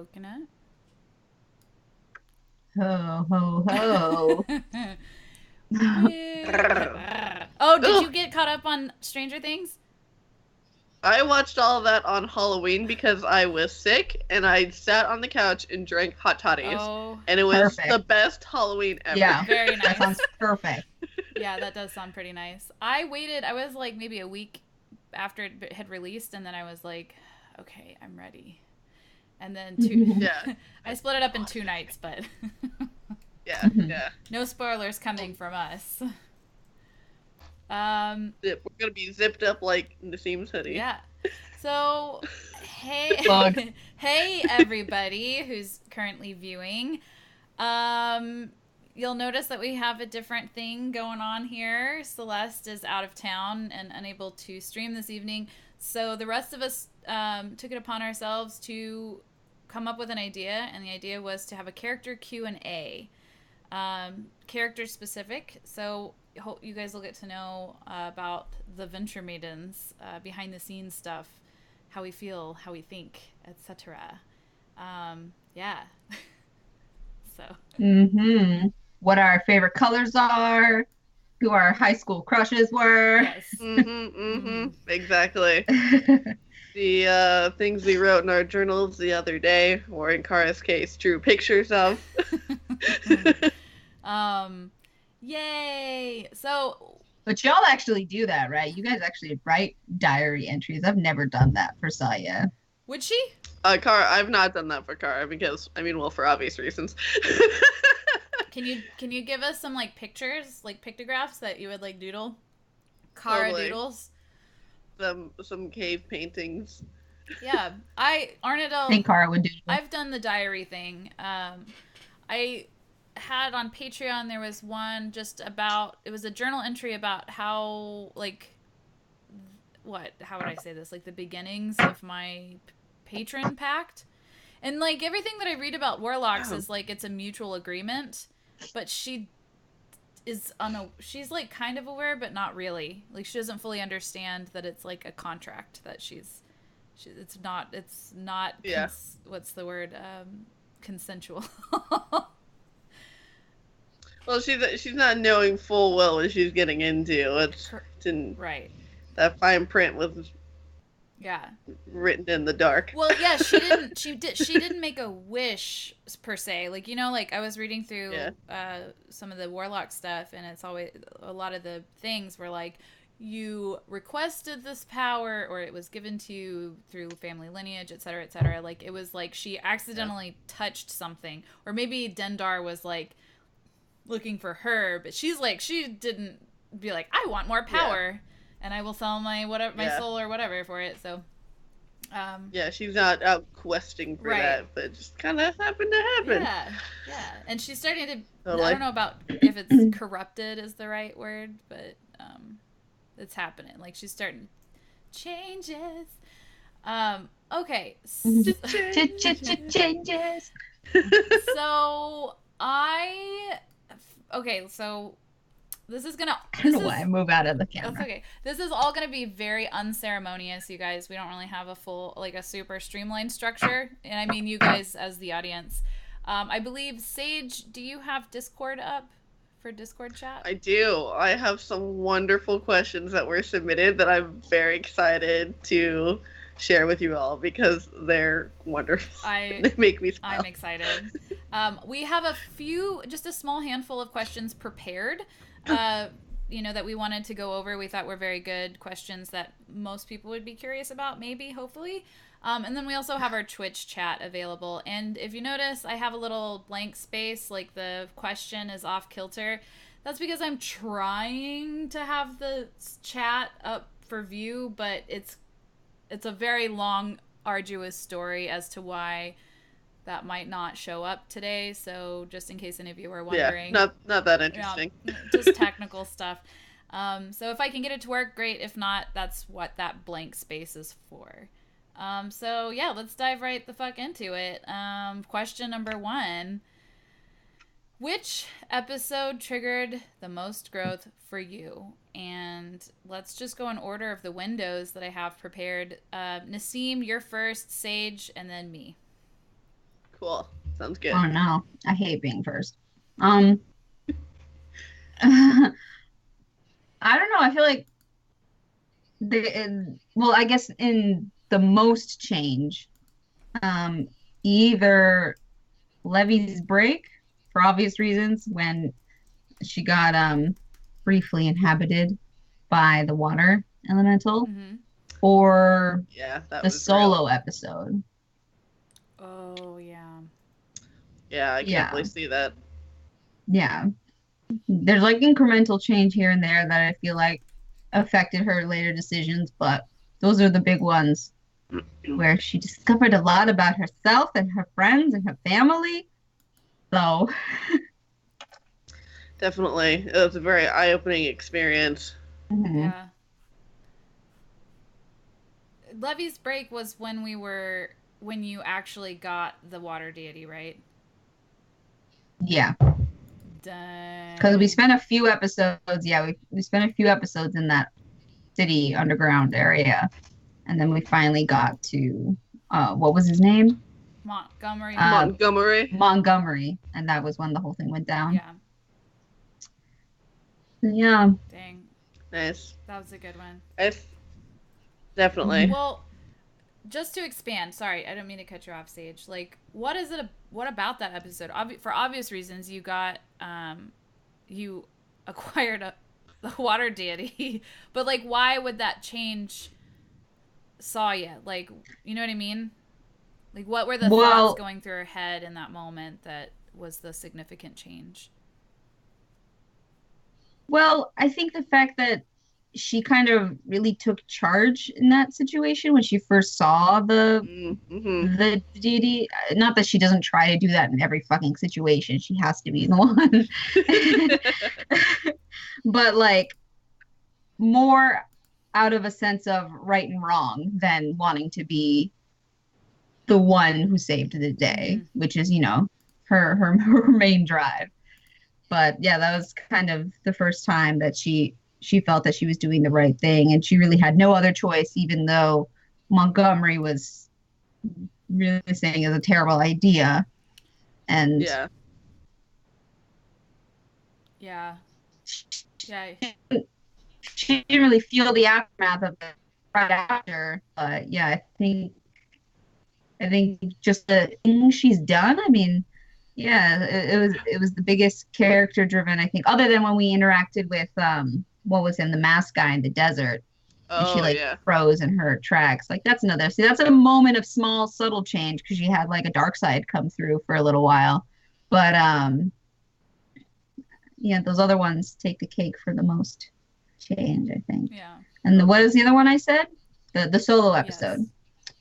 coconut. Ho, ho, ho. Oh, did Ugh. you get caught up on Stranger Things? I watched all of that on Halloween because I was sick and I sat on the couch and drank hot toddies. Oh, And it was the Perfect. best Halloween ever. Yeah, very that nice. sounds perfect. Yeah, that does sound pretty nice. I waited, I was like maybe a week after it had released, and then I was like, okay, I'm ready. And then Yeah. I split it up in 2 nights, but Yeah. Yeah. no spoilers coming from us. We're gonna be zipped up like Nassim's hoodie. Yeah. So, Plug. hey everybody who's currently viewing. Um, you'll notice that we have a different thing going on here. Celeste is out of town and unable to stream this evening, so the rest of us took it upon ourselves to come up with an idea, and the idea was to have a character Q&A, character specific. So hope you guys will get to know about the Venture Maidens, behind the scenes stuff, how we feel, how we think, etc. Yeah. So. What our favorite colors are, who our high school crushes were. Yes. Exactly. The things we wrote in our journals the other day, or in Kara's case, drew pictures of. Yay! So, But y'all actually do that, right? You guys actually write diary entries. I've never done that for Saya. would she? Kara, I've not done that for Kara because, I mean, well, for obvious reasons. Can you give us some like pictures, like pictographs that you would like doodle? Kara Totally. doodles. Some cave paintings. Yeah, I Arnadel. think Kara would do. I've done the diary thing. I had on Patreon, there was one just about, it was a journal entry about how, like, how would I say this? Like the beginnings of my patron pact. And like everything that I read about warlocks is like it's a mutual agreement, but she's like kind of aware but not really. Like she doesn't fully understand that it's like a contract that it's not Yeah. what's the word? Consensual. Well, she's not knowing full well what she's getting into. It's in Right. that fine print was Yeah. written in the dark. Well, yeah, she didn't make a wish per se. Like, you know, like I was reading through some of the warlock stuff, and it's always a lot of the things were like you requested this power or it was given to you through family lineage, etc., etc. Like it was like she accidentally touched something, or maybe Dendar was like looking for her, but she's like she didn't be like I want more power. And I will sell my soul or whatever for it. So, yeah, she's not out questing for that, but it just kind of happened to happen. Yeah. And she's starting to. So, I don't know about if it's corrupted is the right word, but it's happening. Like she's starting changes. Okay. Changes. So so this is gonna. I don't know why I move out of the camera. That's okay. This is all gonna be very unceremonious, you guys. We don't really have a full, like a super streamlined structure, and I mean you guys as the audience. I believe Sage, do you have Discord up for Discord chat? I do. I have some wonderful questions that were submitted that I'm very excited to share with you all because they're wonderful. They make me smile. I'm excited. We have just a small handful of questions prepared. That we wanted to go over. We thought were very good questions that most people would be curious about, maybe, hopefully. And then we also have our Twitch chat available. And if you notice, I have a little blank space, like the question is off kilter. That's because I'm trying to have the chat up for view, but it's a very long, arduous story as to why that might not show up today. So just in case any of you are wondering. Yeah, not that interesting. Just technical stuff. So if I can get it to work, great. If not, that's what that blank space is for. So yeah, let's dive right the fuck into it. Question number 1. Which episode triggered the most growth for you? And let's just go in order of the windows that I have prepared. Nassim, you're first, Sage, and then me. Cool. Sounds good. Oh no, I hate being first. I don't know. I feel like well, I guess in the most change, um, either Levy's break for obvious reasons when she got briefly inhabited by the water elemental, or that the was solo real. episode. Oh yeah. Yeah, I can definitely see that. Yeah. There's like incremental change here and there that I feel like affected her later decisions, but those are the big ones where she discovered a lot about herself and her friends and her family. So definitely, it was a very eye-opening experience. Yeah. Levy's break was when you actually got the water deity, right? Yeah. Dang. Because we spent a few episodes, we spent a few episodes in that city underground area. And then we finally got to, what was his name? Montgomery. Montgomery. And that was when the whole thing went down. Yeah. Yeah. Dang. Nice. That was a good one. Definitely. Well, just to expand, sorry, I don't mean to cut you off, Sage. Like, what about that episode? For obvious reasons, you got, you acquired the water deity, but like, why would that change Sawyer? Like, you know what I mean? Like, what were the thoughts going through her head in that moment that was the significant change? Well, I think the fact that she kind of really took charge in that situation when she first saw the deity. Not that she doesn't try to do that in every fucking situation. She has to be the one. But like more out of a sense of right and wrong than wanting to be the one who saved the day, which is, her main drive. But yeah, that was kind of the first time that she felt that she was doing the right thing, and she really had no other choice, even though Montgomery was really saying it was a terrible idea. And she didn't really feel the aftermath of it right after. But yeah, I think just the thing she's done. I mean, yeah, it was the biggest character driven, I think, other than when we interacted with what was him, the masked guy in the desert. And she froze in her tracks. Like that's a moment of small subtle change because she had like a dark side come through for a little while. But yeah, those other ones take the cake for the most change, I think. Yeah. And what is the other one I said? The solo episode. Yes.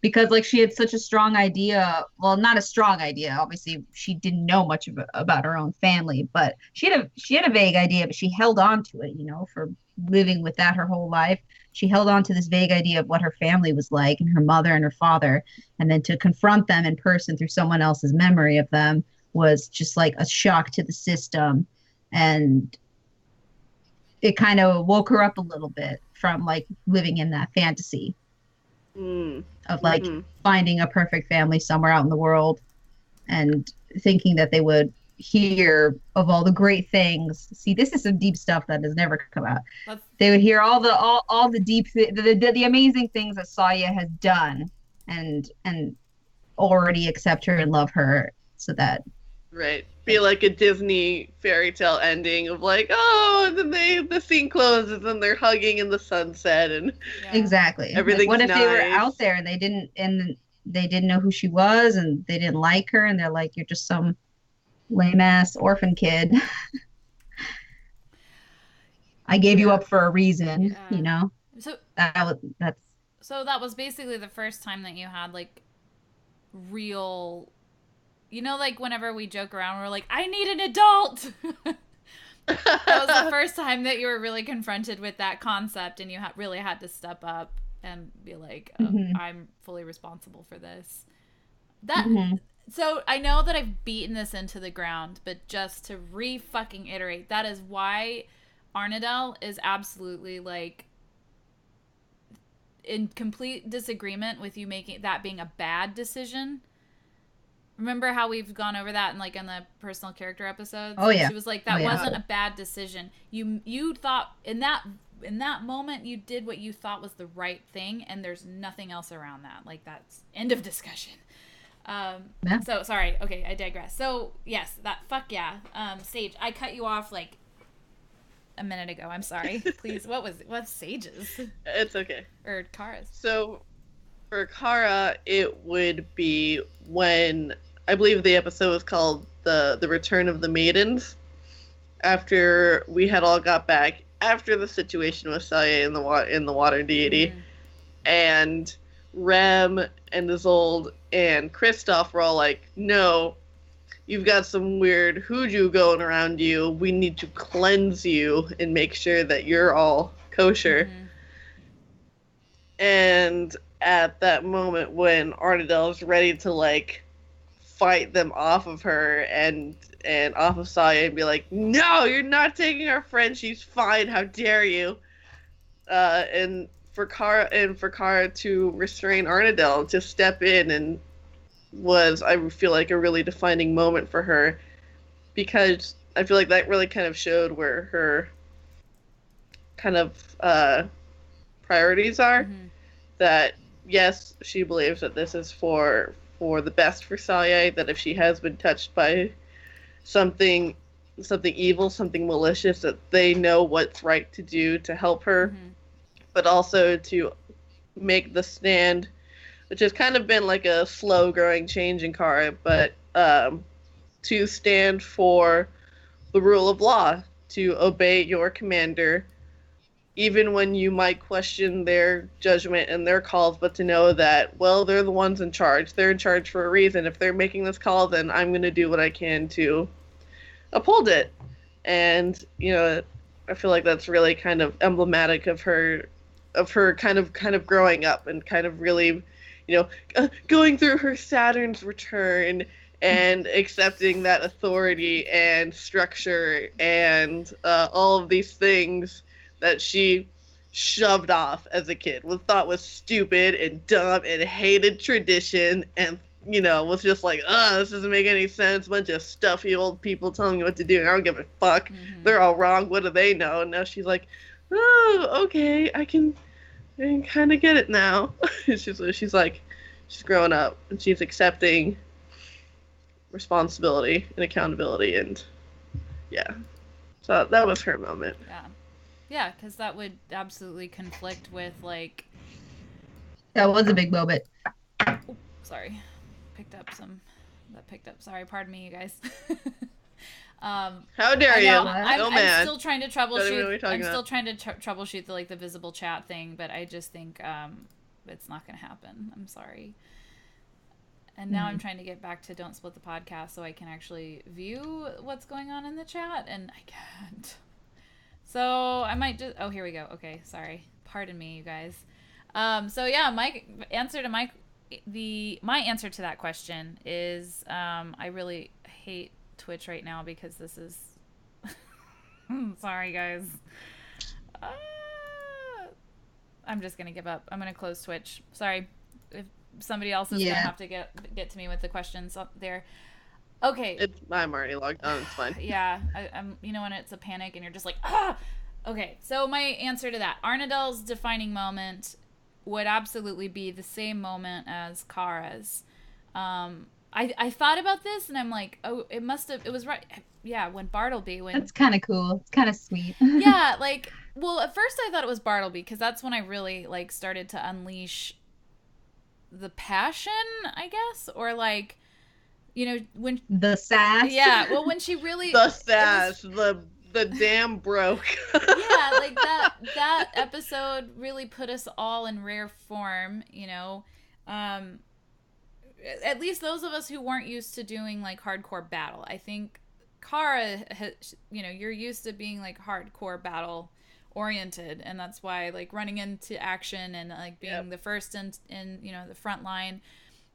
Because like she had such a strong idea, well, not a strong idea. Obviously, she didn't know much about her own family, but she had a vague idea, but she held on to it, for living with that her whole life. She held on to this vague idea of what her family was like and her mother and her father, and then to confront them in person through someone else's memory of them was just like a shock to the system, and it kind of woke her up a little bit from like living in that fantasy. Of like finding a perfect family somewhere out in the world and thinking that they would hear of all the great things. See, this is some deep stuff that has never come out. They would hear all the deep the amazing things that Sawyer has done and already accept her and love her, so that be like a Disney fairy tale ending of like, oh, and then the scene closes and they're hugging in the sunset and exactly everything's like, what if nice. They were out there and they didn't know who she was and they didn't like her and they're like, you're just some lame ass orphan kid. I gave you up for a reason, So that was basically the first time that you had like real, like whenever we joke around, we're like, I need an adult. That was the first time that you were really confronted with that concept and you really had to step up and be like, I'm fully responsible for this. So I know that I've beaten this into the ground, but just to re-fucking iterate, that is why Arnadel is absolutely like in complete disagreement with you making that being a bad decision. Remember how we've gone over that in like in the personal character episodes? Oh yeah. She was like, that wasn't a bad decision. You thought in that moment you did what you thought was the right thing, and there's nothing else around that. Like, that's end of discussion. So sorry. Okay, I digress. So yes, that fuck yeah. Sage, I cut you off like a minute ago. I'm sorry. Please, what's Sage's? It's okay. Or Kara's. So for Kara, it would be when, I believe the episode was called the Return of the Maidens. After we had all got back, after the situation with Saya in the water deity, and Rem and Isolde and Kristoff were all like, no, you've got some weird hoodoo going around you. We need to cleanse you and make sure that you're all kosher. And at that moment when Arnadelle is ready to like fight them off of her and off of Saya and be like, no, you're not taking our friend, she's fine, how dare you, and for Kara to restrain Arnadelle, to step in, and was, I feel like, a really defining moment for her, because I feel like that really kind of showed where her kind of priorities are. That yes, she believes that this is for the best for Saya, that if she has been touched by something evil, something malicious, that they know what's right to do to help her, but also to make the stand, which has kind of been like a slow growing change in Kara, but to stand for the rule of law, to obey your commander, even when you might question their judgment and their calls, but to know that, well, they're the ones in charge. They're in charge for a reason. If they're making this call, then I'm going to do what I can to uphold it. And, you know, I feel like that's really kind of emblematic of her kind of growing up and kind of really, you know, going through her Saturn's return and accepting that authority and structure and all of these things that she shoved off as a kid, thought was stupid and dumb and hated tradition, and, you know, was just like, this doesn't make any sense, bunch of stuffy old people telling me what to do, and I don't give a fuck, they're all wrong, what do they know? And now she's like, oh, okay, I can kind of get it now. she's like, she's growing up, and she's accepting responsibility and accountability, and yeah, so that was her moment. Yeah, because that would absolutely conflict with, like... That was a big moment. Oh, sorry. Sorry, pardon me, you guys. How dare you? I'm still trying to troubleshoot. Troubleshoot the visible chat thing, but I just think it's not going to happen. I'm sorry. And now I'm trying to get back to Don't Split the Podcast so I can actually view what's going on in the chat, and I can't. So I might just... Oh, here we go. Okay, sorry. Pardon me, you guys. So yeah, my answer to that question is I really hate Twitch right now because this is... Sorry, guys. I'm just gonna give up. I'm gonna close Twitch. Sorry. If somebody else is gonna have to get to me with the questions up there. Okay. I'm already logged on. It's fine. Yeah, I'm. You know when it's a panic and you're just like, Okay, so my answer to that, Arnadelle's defining moment would absolutely be the same moment as Kara's. I thought about this and I'm like, oh, it was right. Yeah, when Bartleby. That's kind of cool. It's kind of sweet. Yeah, like, well, at first I thought it was Bartleby because that's when I really like started to unleash the passion, I guess, or like. You know, when the sass. Yeah, well, when she really the sass, the dam broke. Yeah, like that episode really put us all in rare form. You know, at least those of us who weren't used to doing like hardcore battle. I think Kara, you know, you're used to being like hardcore battle oriented, and that's why like running into action and like being the first in you know the front line.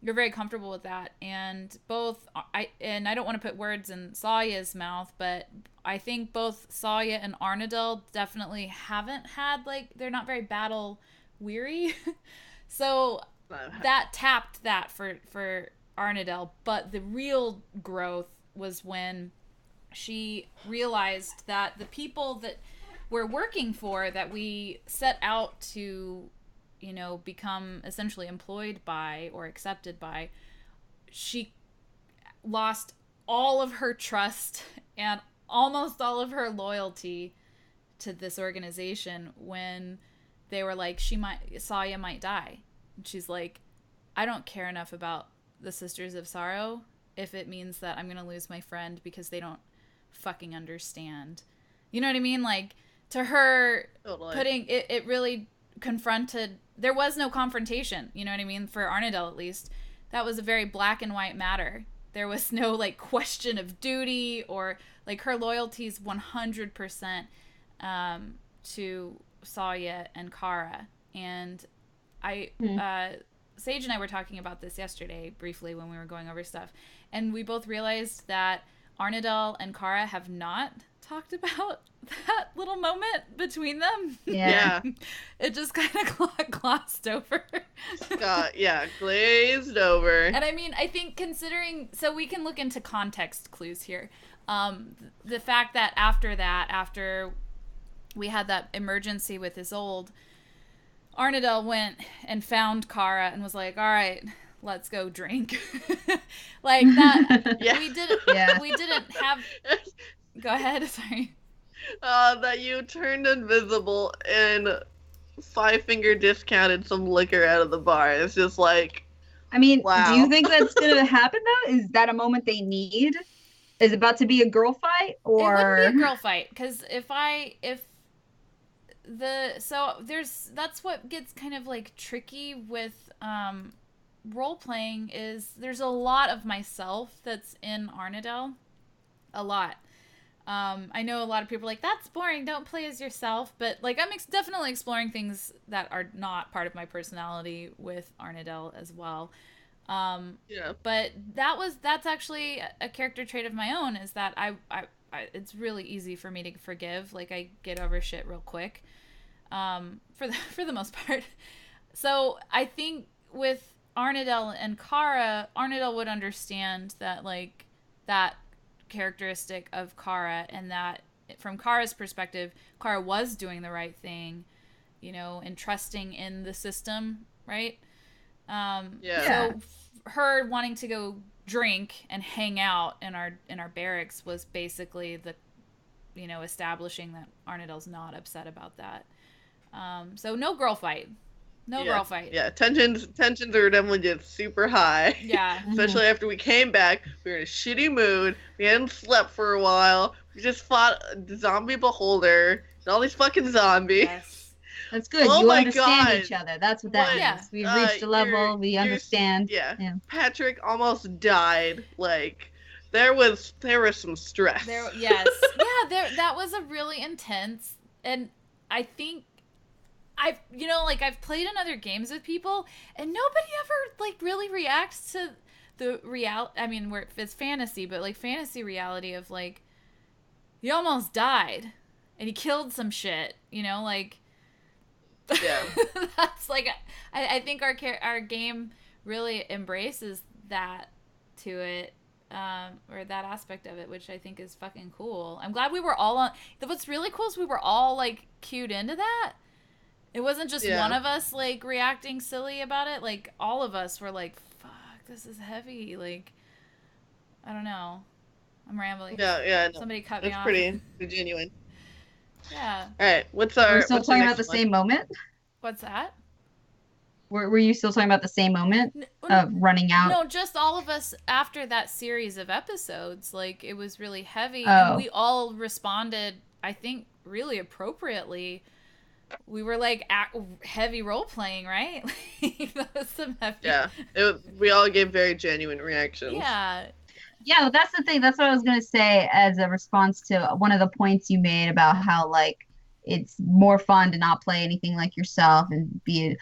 You're very comfortable with that, and I don't want to put words in Saya's mouth, but I think both Saya and Arnadelle definitely haven't had they're not very battle weary, so that tapped that for Arnadel, but the real growth was when she realized that the people that we're working for, that we set out to, you know, become essentially employed by or accepted by, she lost all of her trust and almost all of her loyalty to this organization when they were like, Saya might die. And she's like, I don't care enough about the Sisters of Sorrow if it means that I'm gonna lose my friend because they don't fucking understand. You know what I mean? Like, to her, totally. Putting it really confronted. There was no confrontation. You know what I mean? For Arnadel, at least, that was a very black and white matter. There was no like question of duty, or like her loyalties 100% to Saya and Kara. And Sage and I were talking about this yesterday briefly when we were going over stuff, and we both realized that Arnadel and Kara have not talked about that little moment between them. Yeah. It just kind of glossed over. Glazed over. And I mean, I think considering, so we can look into context clues here. The fact that after we had that emergency with Isolde, Arnadel went and found Kara and was like, all right, let's go drink. Like that. Yeah. We didn't have, go ahead, sorry. That you turned invisible and five-finger discounted some liquor out of the bar. It's just like, I mean, wow. Do you think that's gonna happen though? Is that a moment they need? Is it about to be a girl fight, or? It wouldn't be a girl fight, because that's what gets kind of like tricky with role playing, is there's a lot of myself that's in Arnadel. A lot. I know a lot of people are like, that's boring, don't play as yourself, but like I'm definitely exploring things that are not part of my personality with Arnadel as well. But that's actually a character trait of my own, is that I it's really easy for me to forgive. Like, I get over shit real quick, for the most part. So I think with Arnadel and Kara, Arnadel would understand that, like, that characteristic of Kara, and that from Kara's perspective, Kara was doing the right thing, you know, and trusting in the system, right? So her wanting to go drink and hang out in our barracks was basically the, you know, establishing that Arnadel's not upset about that. So no girl fight. Girl fight. Yeah, tensions are definitely just super high. Yeah. Especially after we came back. We were in a shitty mood. We hadn't slept for a while. We just fought the zombie beholder and all these fucking zombies. Yes. That's good. Oh you my understand God. each other. That's what that means. We've reached a level. We understand. Yeah. Patrick almost died. Like, there was some stress. Yes. That was a really intense, and I think I've played in other games with people, and nobody ever like really reacts to the I mean, where it's fantasy, but like fantasy reality of like, he almost died and he killed some shit, you know, like. Yeah. That's like, I think our game really embraces that to it, or that aspect of it, which I think is fucking cool. I'm glad we were all on. What's really cool is we were all like cued into that. It wasn't just one of us like reacting silly about it. Like, all of us were like, fuck, this is heavy. Like, I don't know. I'm rambling. Yeah. No. Somebody cut me off. That's pretty genuine. Yeah. All right. We're still talking about the same moment? What's that? Were you still talking about the same moment of running out? No, just all of us after that series of episodes. Like, it was really heavy, and we all responded, I think, really appropriately. We were like heavy role playing, right? That was some heavy. Yeah, we all gave very genuine reactions. Yeah, that's the thing. That's what I was gonna say as a response to one of the points you made about how like it's more fun to not play anything like yourself and you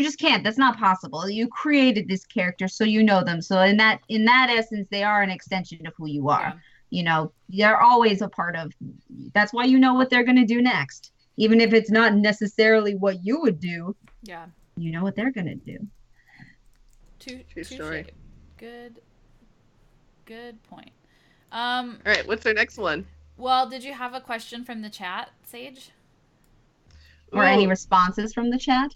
just can't. That's not possible. You created this character, so you know them. So in that essence, they are an extension of who you are. Yeah. You know, they're always a part of. That's why you know what they're gonna do next. Even if it's not necessarily what you would do, yeah, you know what they're gonna do. True story. Good point. All right, what's our next one? Well, did you have a question from the chat, Sage? Or any responses from the chat?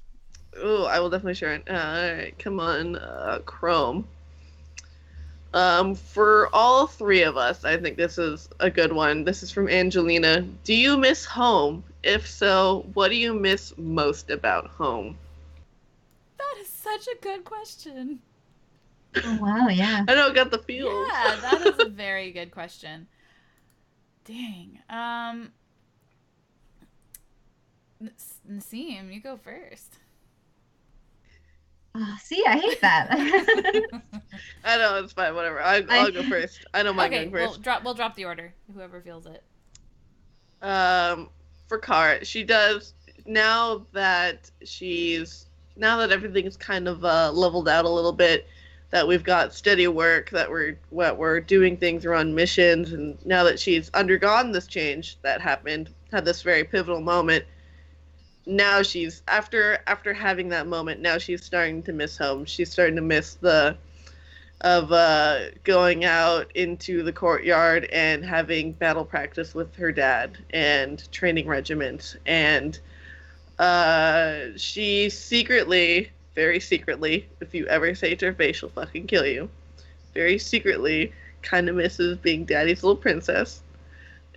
Ooh, I will definitely share it. All right, come on, Chrome. For all three of us, I think this is a good one. This is from Angelina. Do you miss home? If so, what do you miss most about home? That is such a good question. Oh, wow, yeah. I know, got the feels. Yeah, that is a very good question. Dang. Naseem, you go first. See, I hate that. I know, it's fine, whatever. I'll go first. I don't mind going first. We'll drop the order. Whoever feels it. For Cara, she does, now that everything's kind of leveled out a little bit, that we've got steady work, that we're doing things, we're on missions, and now that she's undergone this change that happened, had this very pivotal moment, now she's after having that moment, now she's starting to miss home. She's starting to miss going out into the courtyard and having battle practice with her dad and training regiments, and she secretly, very secretly, if you ever say it to her face, she'll fucking kill you, very secretly kind of misses being daddy's little princess,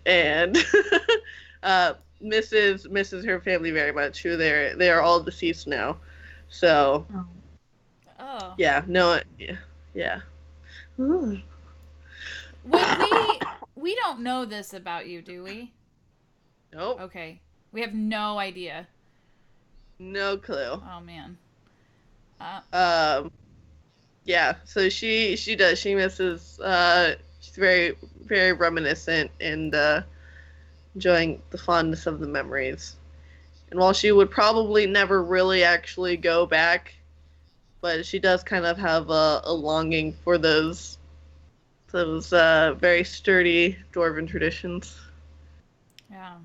and misses her family very much, who they are all deceased now. So yeah, no, yeah. We don't know this about you, do we? Nope. Okay. We have no idea. No clue. Oh man. Yeah, so she does. She misses she's very, very reminiscent and enjoying the fondness of the memories. And while she would probably never really actually go back, but she does kind of have a longing for those very sturdy dwarven traditions. Yeah.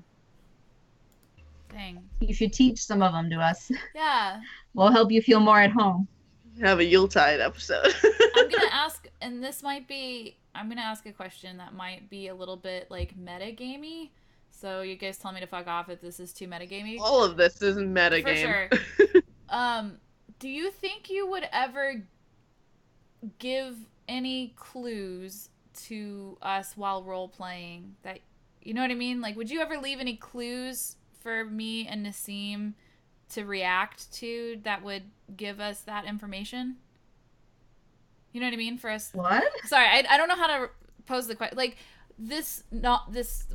Dang. You should teach some of them to us. Yeah. We'll help you feel more at home. Have a Yuletide episode. I'm gonna ask, and I'm gonna ask a question that might be a little bit like metagamey. So you guys tell me to fuck off if this is too metagamey. All of this is metagame. For sure. Do you think you would ever give any clues to us while role playing? That, you know what I mean? Like, would you ever leave any clues for me and Naseem to react to that would give us that information? You know what I mean? For us. What? Sorry, I don't know how to pose the question. Like,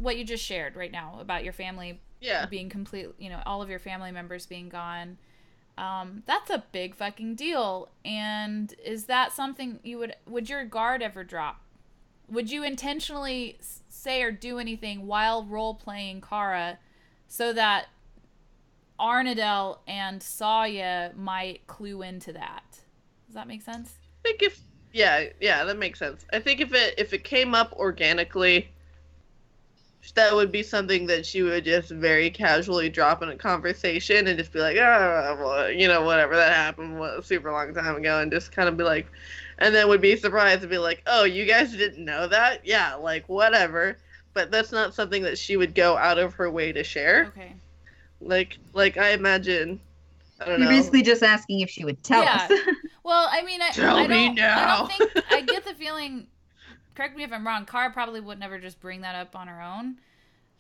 what you just shared right now about your family being complete, all of your family members being gone. That's a big fucking deal. And is that something would your guard ever drop? Would you intentionally say or do anything while role-playing Cara so that Arnadel and Saya might clue into that? Does that make sense? I think that makes sense. I think if it came up organically, that would be something that she would just very casually drop in a conversation and just be like, well, whatever, that happened a super long time ago, and just kind of be like, and then would be surprised and be like, oh, you guys didn't know that? Yeah, like, whatever. But that's not something that she would go out of her way to share. Okay. Like I imagine, I don't know. You're basically just asking if she would tell us. Well, I mean, I don't think, I get the feeling, correct me if I'm wrong, Cara probably would never just bring that up on her own.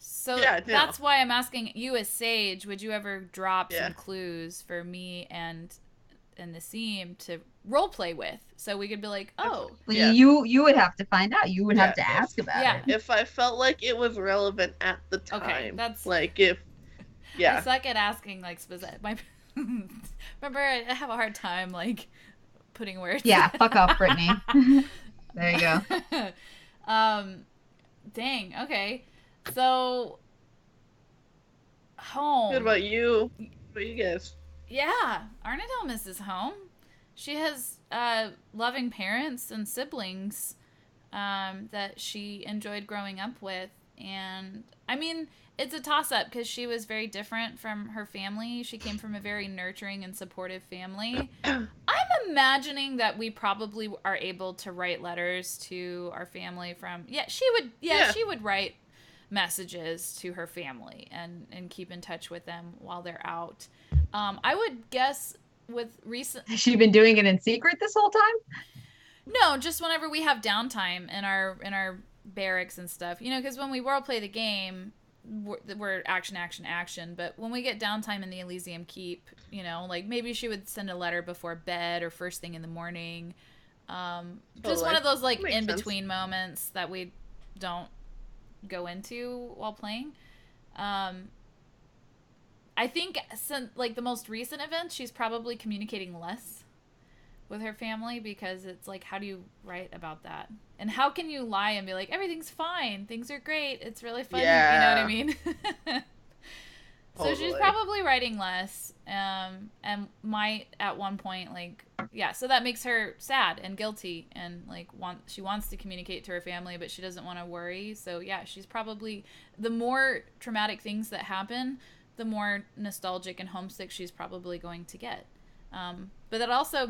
So that's why I'm asking you as Sage, would you ever drop some clues for me and Naseem to role play with? So we could be like, oh. Well, you would have to find out. You would have to ask about it. If I felt like it was relevant at the time. Okay, that's... Like, if... Yeah. I suck at asking, like, specific... Remember, I have a hard time, like, putting words. Yeah, fuck off, Brittany. There you go. Dang, okay. So, home. What about you? What about you guys? Yeah, Arnadel misses home. She has loving parents and siblings that she enjoyed growing up with. And, I mean, it's a toss-up because she was very different from her family. She came from a very nurturing and supportive family. I'm imagining that we probably are able to write letters to our family from. Yeah, she would write messages to her family and keep in touch with them while they're out. I would guess with recent. Has she been doing it in secret this whole time? No, just whenever we have downtime in our barracks and stuff, you know, because when we role play the game, we're action, but when we get downtime in the Elysium Keep, you know, like maybe she would send a letter before bed or first thing in the morning. Just one of those like in between moments that we don't go into while playing. I think since like the most recent events, she's probably communicating less with her family, because it's like, how do you write about that? And how can you lie and be like, everything's fine, things are great, it's really funny, you know what I mean? So she's probably writing less, and might at one point, like, so that makes her sad and guilty, and like she wants to communicate to her family, but she doesn't want to worry. So yeah, she's probably, the more traumatic things that happen, the more nostalgic and homesick she's probably going to get. But that also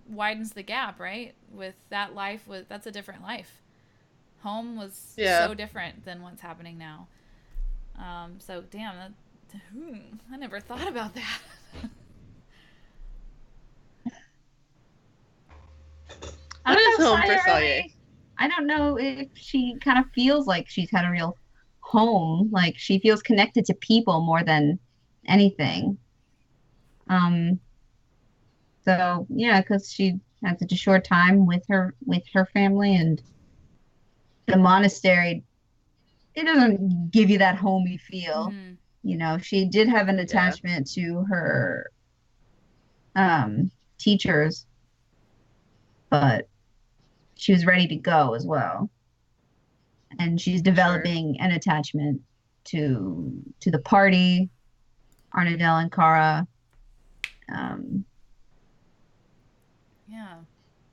widens the gap, right? With that life, that's a different life. Home was so different than what's happening now. So damn, I never thought about that. I don't know, home for Saye. I don't know if she kind of feels like she's had a real home. Like she feels connected to people more than anything. So yeah, because she had such a short time with her family, and the monastery, it doesn't give you that homey feel. Mm-hmm. You know, she did have an attachment to her teachers, but she was ready to go as well. And she's developing an attachment to the party, Arnadell and Kara.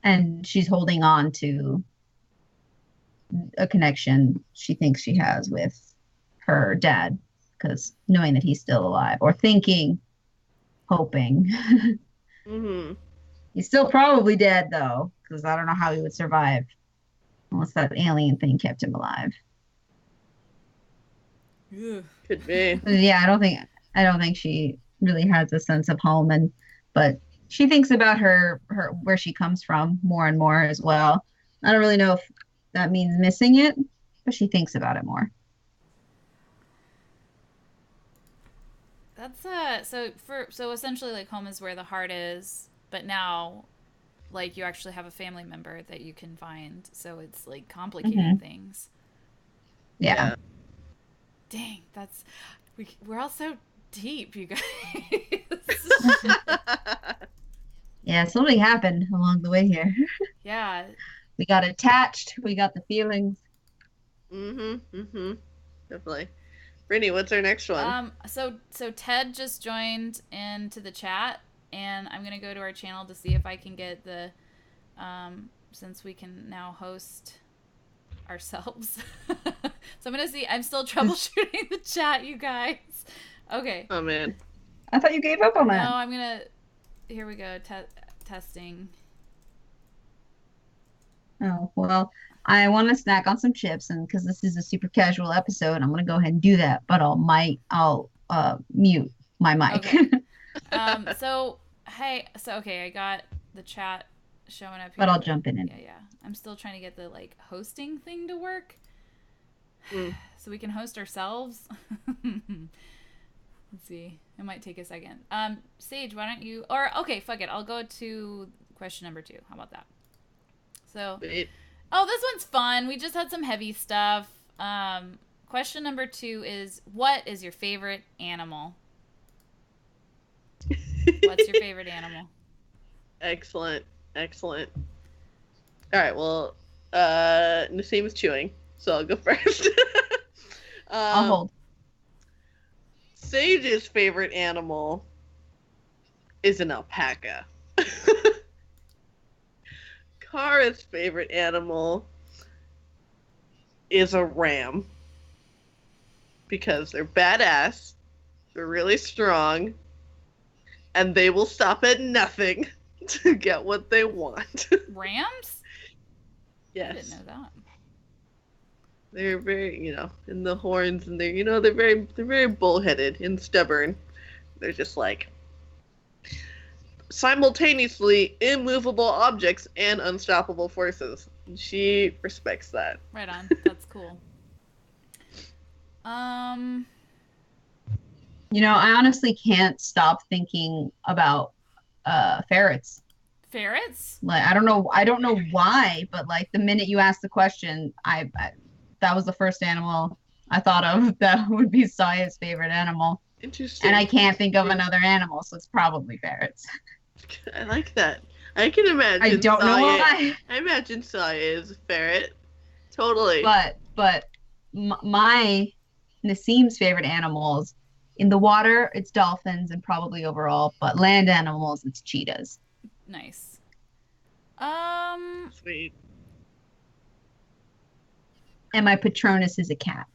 And she's holding on to a connection she thinks she has with her dad, because knowing that he's still alive, or hoping. Mm-hmm. He's still probably dead though, because I don't know how he would survive unless that alien thing kept him alive. Could be. Yeah, I don't think she really has a sense of home, but she thinks about her where she comes from more and more as well. I don't really know if that means missing it, but she thinks about it more. That's so essentially like home is where the heart is, but now like you actually have a family member that you can find, so it's like complicating things. Yeah. Dang, we're all so deep, you guys. Yeah, something happened along the way here. Yeah. We got attached. We got the feelings. Definitely. Brittany, what's our next one? So Ted just joined into the chat, and I'm gonna go to our channel to see if I can get the, since we can now host ourselves. So I'm gonna see. I'm still troubleshooting the chat, you guys. Okay. Oh man. I thought you gave up on that. No, I'm gonna. Here we go. Testing. Oh well, I want to snack on some chips, and because this is a super casual episode, I'm gonna go ahead and do that. But I'll mute my mic. Okay. Okay, I got the chat showing up here. But I'll jump in. Yeah. I'm still trying to get the like hosting thing to work, so we can host ourselves. Let's see. It might take a second. Sage, why don't you... Or, okay, fuck it. I'll go to question number 2. How about that? So... Wait. Oh, this one's fun. We just had some heavy stuff. Question number 2 is, what is your favorite animal? What's your favorite animal? Excellent. All right, well, Nassim is chewing, so I'll go first. I'll hold. Sage's favorite animal is an alpaca. Kara's favorite animal is a ram. Because they're badass, they're really strong, and they will stop at nothing. to get what they want. Rams? Yes. I didn't know that. They're very, in the horns, and they're very bullheaded and stubborn. They're just like simultaneously immovable objects and unstoppable forces. She respects that. Right on. That's cool. I honestly can't stop thinking about ferrets. Ferrets? Like I don't know why, but like the minute you asked the question, I that was the first animal I thought of that would be Saya's favorite animal. Interesting. And I can't think of another animal, so it's probably ferrets. I like that. I can imagine. I don't know why. I imagine Saya is a ferret. Totally. But my Nassim's favorite animals in the water, it's dolphins and probably overall, but land animals, it's cheetahs. Nice. Sweet. And my Patronus is a cat.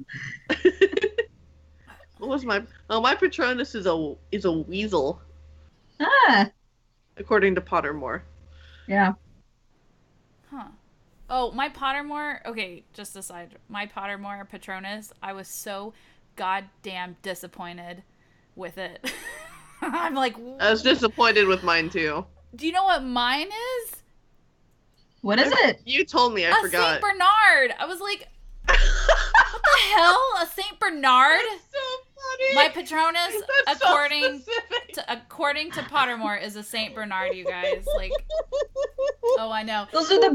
What was my Patronus is a weasel. Ah. According to Pottermore. Yeah. Huh. Oh, my Pottermore. Okay, just aside. My Pottermore Patronus. I was so goddamn disappointed with it. I'm like. I was disappointed with mine too. Do you know what mine is? What is it? You told me. I forgot. Saint Bernard. I was like, what the hell? A Saint Bernard? That's so funny. My Patronus, That's according to Pottermore, is a Saint Bernard. You guys, like, oh, I know. Those are the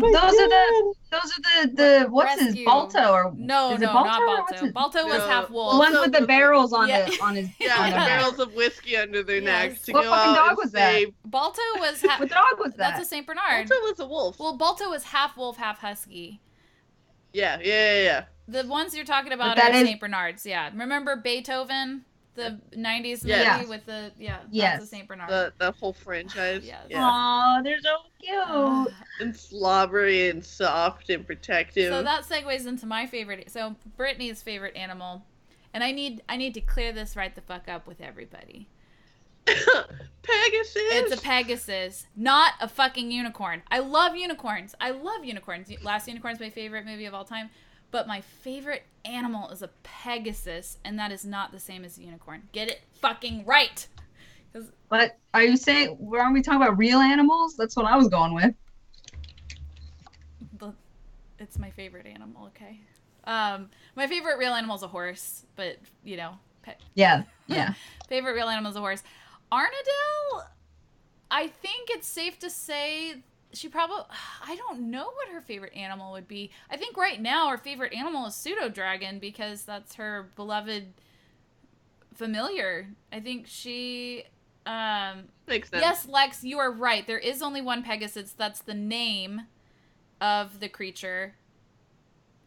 what's Rescue. his Balto or No, is it not Balto or Balto. what's his- Balto was half The wolf. ones with the barrels on Yeah. on his Yeah, on the their back. barrels of whiskey under their Yes. necks to What go fucking out dog and was that? save. Balto was What dog was that? That's a Saint Bernard. Balto was a wolf. Well, Balto was half wolf, half husky. Yeah. The ones you're talking about But are that is- Saint Bernards. Yeah, remember Beethoven, the '90s movie Yes. with the Yes. that's a Saint Bernard. The whole franchise. Yes. Yeah. Aw, they're so cute. And slobbery and soft and protective. So that segues into my favorite. So Brittany's favorite animal, and I need to clear this right the fuck up with everybody. Pegasus. It's a Pegasus, not a fucking unicorn. I love unicorns. Last Unicorn's my favorite movie of all time. But my favorite animal is a Pegasus, and that is not the same as a unicorn. Get it fucking right. But are you saying aren't we talking about real animals? That's what I was going with. It's my favorite animal, okay? My favorite real animal is a horse, but, Yeah. favorite real animal is a horse. Arnadale, I think it's safe to say I don't know what her favorite animal would be. I think right now her favorite animal is Pseudo Dragon because that's her beloved familiar. I think she Makes sense. Yes, Lex, you are right. There is only one Pegasus. That's the name of the creature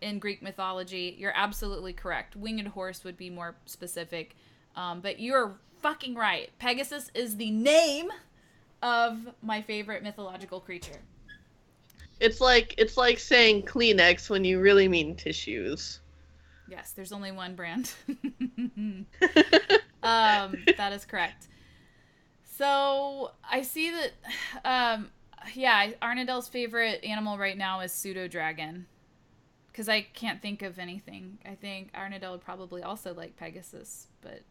in Greek mythology. You're absolutely correct. Winged horse would be more specific. But you're fucking right. Pegasus is the name of my favorite mythological creature. It's like saying Kleenex when you really mean tissues. Yes, there's only one brand. That is correct. So I see that, Arnadale's favorite animal right now is Pseudo Dragon. Because I can't think of anything. I think Arnadale would probably also like Pegasus, but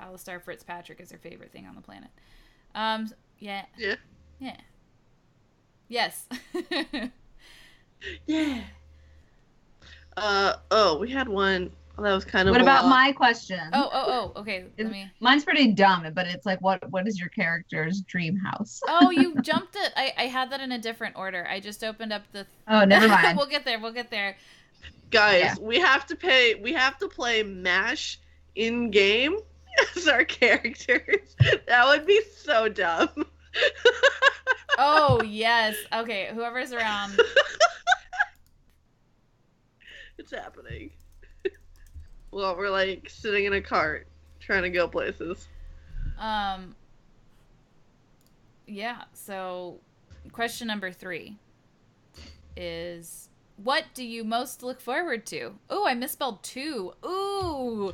Alistar Fitzpatrick is her favorite thing on the planet. Yeah. Yes. Yeah. We had one that was kind of. What about my question? Oh, okay. Mine's pretty dumb, but it's like, what is your character's dream house? Oh, you jumped it. I had that in a different order. I just opened up the. Oh, never mind. We'll get there. Guys, we have to play MASH in game as our characters. That would be so dumb. Oh, yes. Okay, whoever's around. It's happening. Well, we're like sitting in a cart trying to go places. Yeah, so question number 3 is, what do you most look forward to? Oh, I misspelled 2. Ooh,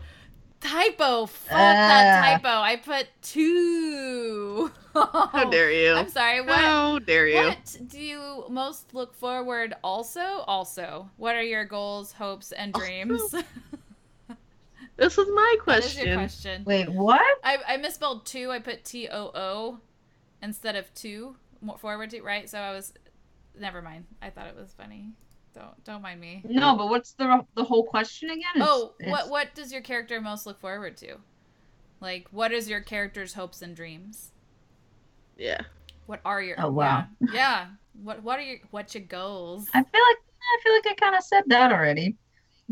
typo. Fuck that typo. I put 2. How dare you? I'm sorry. How dare you? What do you most look forward also? What are your goals, hopes, and dreams? This was my question. That is your question. Wait, what? I misspelled two. I put TOO instead of two. Forward to, right? So I was... Never mind. I thought it was funny. Don't mind me. No, but what's the whole question again? What does your character most look forward to? Like, what is your character's hopes and dreams? Yeah. What are your... Oh, wow. Yeah. What's your goals? I feel like I kind of said that already.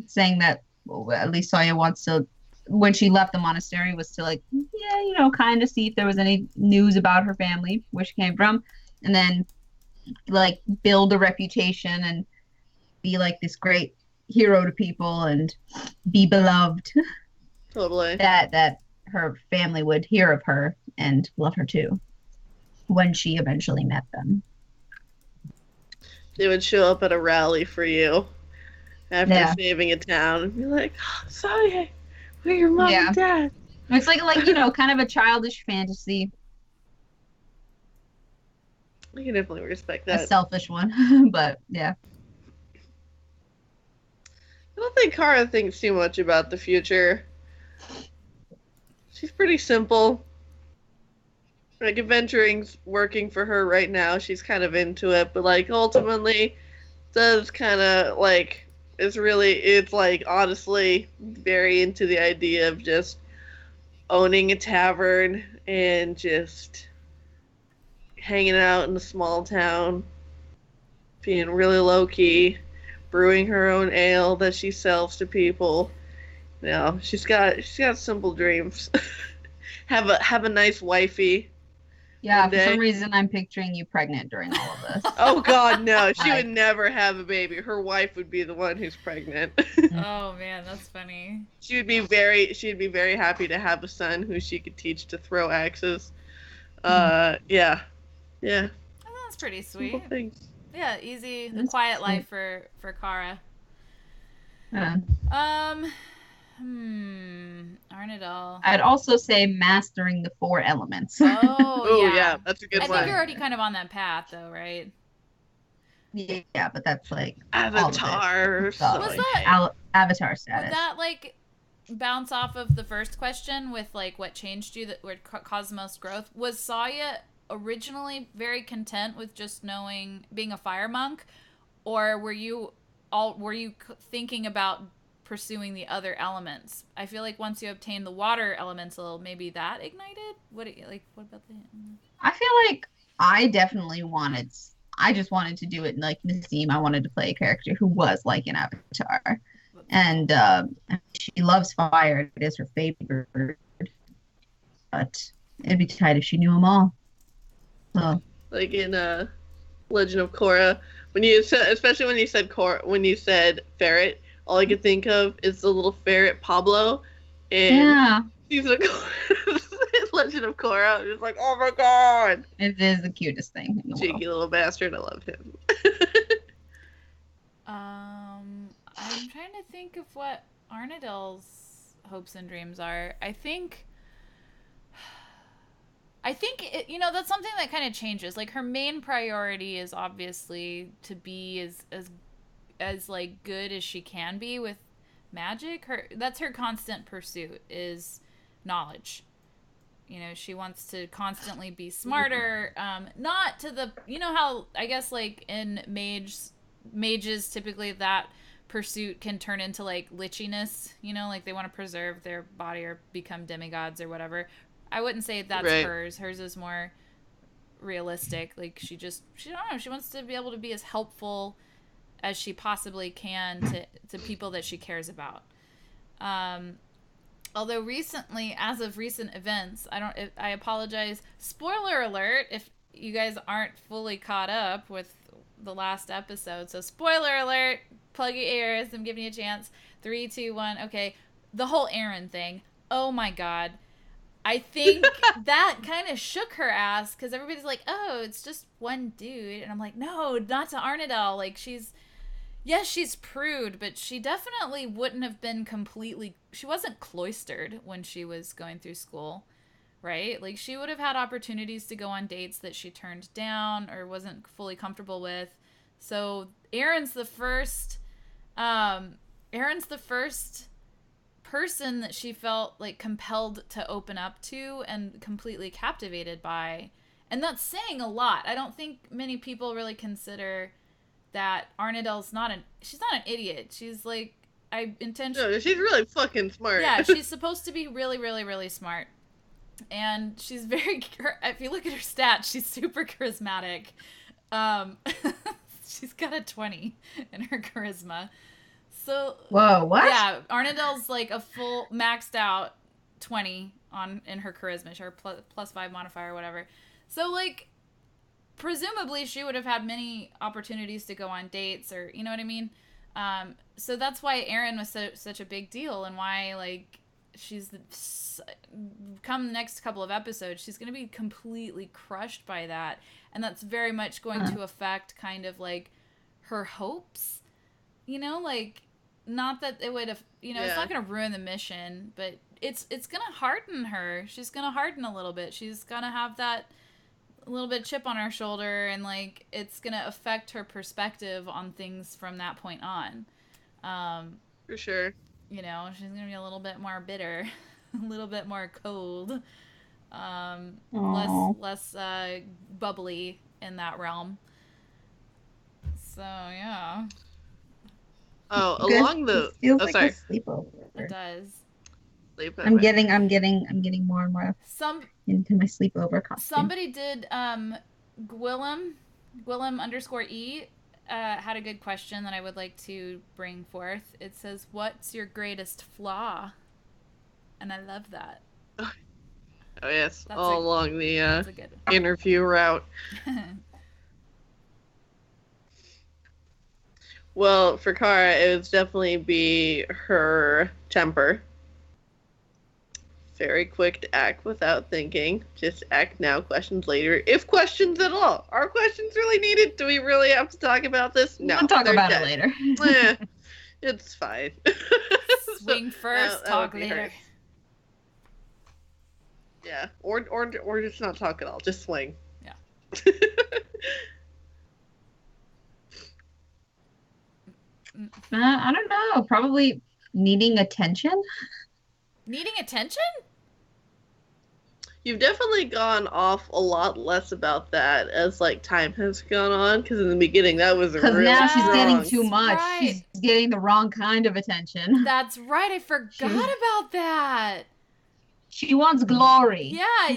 Saying that, well, at least Saya wants to, when she left the monastery, was to like, yeah, kind of see if there was any news about her family, where she came from, and then like build a reputation and be like this great hero to people and be beloved. Totally. That her family would hear of her and love her too when she eventually met them. They would show up at a rally for you after saving a town and be like, oh, Saya, we're your mom and dad. It's like kind of a childish fantasy. I can definitely respect that. A selfish one, but yeah. I don't think Kara thinks too much about the future. She's pretty simple. Like, adventuring's working for her right now. She's kind of into it, but like ultimately does kind of like it's like honestly very into the idea of just owning a tavern and just hanging out in a small town, being really low key, brewing her own ale that she sells to people. She's got simple dreams. have a nice wifey. Yeah, for some reason I'm picturing you pregnant during all of this. Oh God, no! She would never have a baby. Her wife would be the one who's pregnant. Oh man, that's funny. She'd be very happy to have a son who she could teach to throw axes. Yeah. Oh, that's pretty sweet. Yeah, easy. The quiet life for Kara. Arnadal. I'd also say mastering the 4 elements. Oh, yeah, that's a good one. I think you're already kind of on that path, though, right? Yeah, but that's like Avatar. Was that Avatar status? Would that like bounce off of the first question with like what changed you, that would cause the most growth? Was Saya originally very content with just being a fire monk, or were you thinking about pursuing the other elements? I feel like once you obtain the water elemental, maybe that ignited. What about the... I feel like I just wanted to do it like Nassim. I wanted to play a character who was like an avatar, and she loves fire. It is her favorite, but it'd be tight if she knew them all. So, like in Legend of Korra, especially when you said ferret, all I could think of is the little ferret Pablo, and he's like Legend of Korra. I'm just like, oh my God, it is the cutest thing in the cheeky world. little bastard. I love him. I'm trying to think of what Arnadale's hopes and dreams are. I think that's something that kind of changes. Like, her main priority is obviously to be as like good as she can be with magic. That's her constant pursuit, is knowledge. She wants to constantly be smarter. Not to the, how I guess like in mages typically that pursuit can turn into like lichiness. Like they want to preserve their body or become demigods or whatever. I wouldn't say that's hers. Hers is more realistic. Like she don't know. She wants to be able to be as helpful as she possibly can to people that she cares about. Although as of recent events, I apologize. Spoiler alert if you guys aren't fully caught up with the last episode. So spoiler alert, plug your ears. I'm giving you a chance. 3, 2, 1. Okay. The whole Aaron thing. Oh my God. I think that kind of shook her ass because everybody's like, oh, it's just one dude. And I'm like, no, not to Arnadale. Like, she's prude, but she definitely wouldn't have been she wasn't cloistered when she was going through school, right? Like, she would have had opportunities to go on dates that she turned down or wasn't fully comfortable with. So Aaron's the first person that she felt like compelled to open up to and completely captivated by. And that's saying a lot. I don't think many people really consider that Arnadel's she's not an idiot. She's like, No, she's really fucking smart. Yeah, she's supposed to be really, really, really smart. And she's if you look at her stats, she's super charismatic. She's got a 20 in her charisma. So whoa, what? Yeah, Arnadel's like a full maxed out 20 in her charisma, her plus 5 modifier or whatever. So like, presumably she would have had many opportunities to go on dates, or you know what I mean. So that's why Aaron was such a big deal, and why like she's come the next couple of episodes, she's going to be completely crushed by that, and that's very much going to affect kind of like her hopes. You know, like, not that it would have, you know, it's not going to ruin the mission, but it's going to harden her. She's going to harden a little bit. She's going to have that little bit chip on her shoulder, and like, it's going to affect her perspective on things from that point on. For sure. You know, she's going to be a little bit more bitter, a little bit more cold, less bubbly in that realm. So, yeah. Oh, along the... Feels oh, like sorry. a sleepover. It does. Sleepover. I'm getting more and more into my sleepover costume. Somebody did, Gwillem _E, had a good question that I would like to bring forth. It says, what's your greatest flaw? And I love that. Oh, yes. Along the good interview route. Well, for Kara, it would definitely be her temper. Very quick to act without thinking. Just act now, questions later. If questions at all. Are questions really needed? Do we really have to talk about this? No. We'll talk about it later. It's fine. Swing first, talk later. Hers. Yeah. Or just not talk at all. Just swing. Yeah. I don't know. Probably needing attention. Needing attention? You've definitely gone off a lot less about that as like time has gone on. Because in the beginning, that was because now she's getting too much. Right. She's getting the wrong kind of attention. That's right. I forgot about that. She wants glory. Yeah,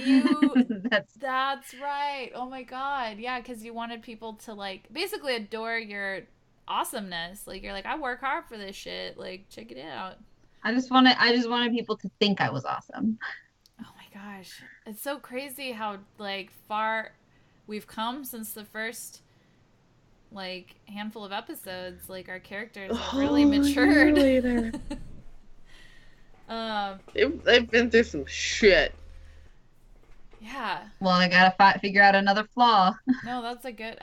that's right. Oh my god. Yeah, because you wanted people to like basically adore your awesomeness. Like, you're like, I work hard for this shit. Like, check it out. I just wanted people to think I was awesome. Oh my gosh. It's so crazy how like far we've come since the first like handful of episodes. Like, our characters have really matured. They've been through some shit. Yeah. Well, I gotta figure out another flaw. No, that's a good...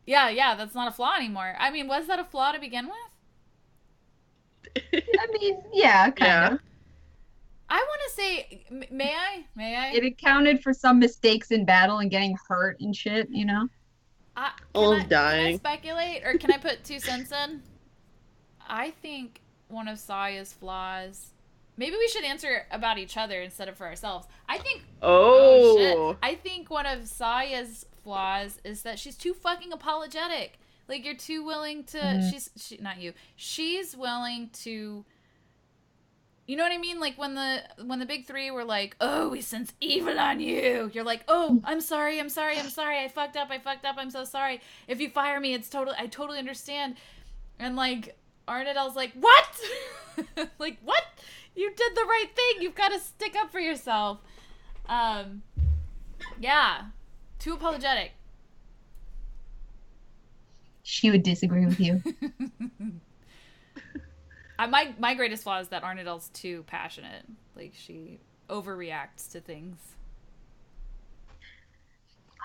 Yeah, that's not a flaw anymore. I mean, was that a flaw to begin with? I mean, yeah, kind of. I want to say... May I? It accounted for some mistakes in battle and getting hurt and shit, you know? Almost dying. Can I speculate? Or can I put 2 cents in? I think one of Saya's flaws... Maybe we should answer about each other instead of for ourselves. I think... Oh, shit. I think one of Saya's flaws is that she's too fucking apologetic. Like, you're too willing to... Not you. She's willing to... You know what I mean? Like, when the big three were like, oh, we sense evil on you. You're like, oh, I'm sorry. I fucked up. I'm so sorry. If you fire me, I totally understand. And, like, Arnadel's like, what? Like, what? You did the right thing. You've got to stick up for yourself. Yeah. Too apologetic. She would disagree with you. My greatest flaw is that Arnadel's too passionate. Like, she overreacts to things.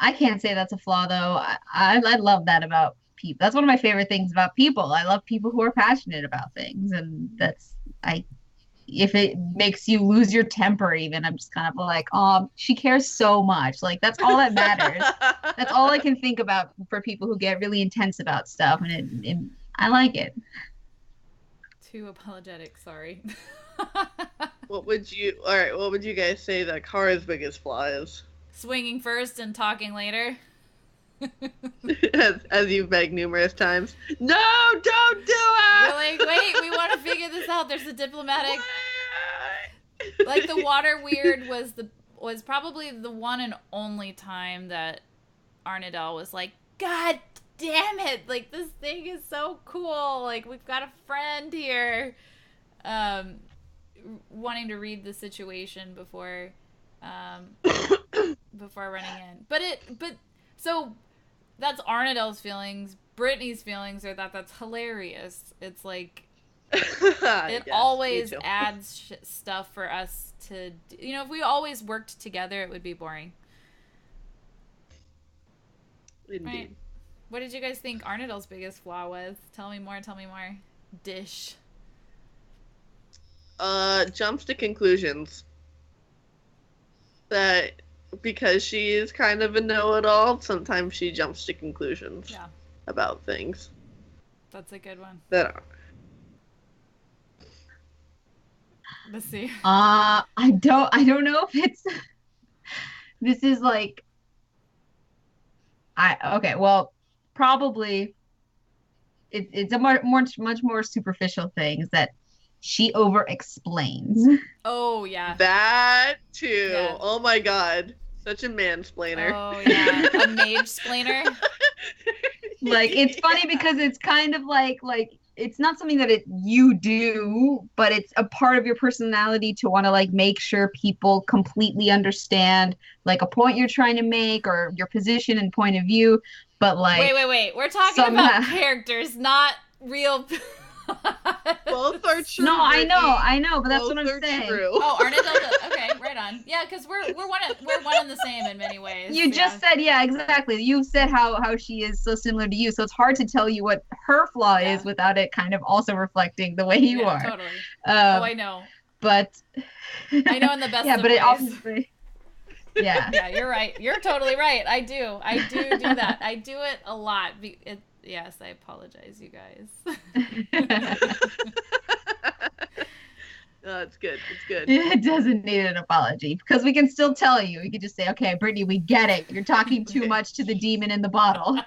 I can't say that's a flaw, though. I love that about people. That's one of my favorite things about people. I love people who are passionate about things, and if it makes you lose your temper even, I'm just kind of like, oh, she cares so much. Like that's all that matters. That's all I can think about for people who get really intense about stuff, and I like it. Too apologetic, sorry. What would you guys say that Kara's biggest flaw is? Swinging first and talking later. as you've begged numerous times. No, don't do it! We're like, wait, we want to figure this out. There's a diplomatic... Like, the water weird was probably the one and only time that Arnadel was like, God damn it! Like, this thing is so cool. Like, we've got a friend here. Wanting to read the situation before running in. But so that's Arnadel's feelings. Brittany's feelings are that's hilarious. It's like it always adds stuff for us to do. You know, if we always worked together, it would be boring. Indeed. Right. What did you guys think Arnadel's biggest flaw was? Tell me more. Dish. Jumps to conclusions. That because she is kind of a know-it-all, sometimes she jumps to conclusions about things. That's a good one. That are. Let's see. I don't know if it's this is like probably it's a much more superficial thing is that she over explains. Oh yeah. That too. Yeah. Oh my god. Such a mansplainer. Oh yeah. A mage-splainer. Like it's funny because it's kind of like it's not something that you do, but it's a part of your personality to want to like make sure people completely understand like a point you're trying to make or your position and point of view. But like wait. We're talking about characters, not real. Both are true. No, I know, but that's what I'm saying. True. Oh, Arnadel. Okay, right on. Yeah, because we're one and the same in many ways. You just said, yeah, exactly. You said how she is so similar to you, so it's hard to tell you what her flaw is without it kind of also reflecting the way you are. Totally. I know. But I know in the best. Yeah, of but ways. it obviously. Yeah. Yeah, you're right. You're totally right. I do that. I do it a lot. Yes, I apologize, you guys. No, it's good. It's good. It doesn't need an apology because we can still tell you. We could just say, okay, Brittany, we get it. You're talking too much to the demon in the bottle.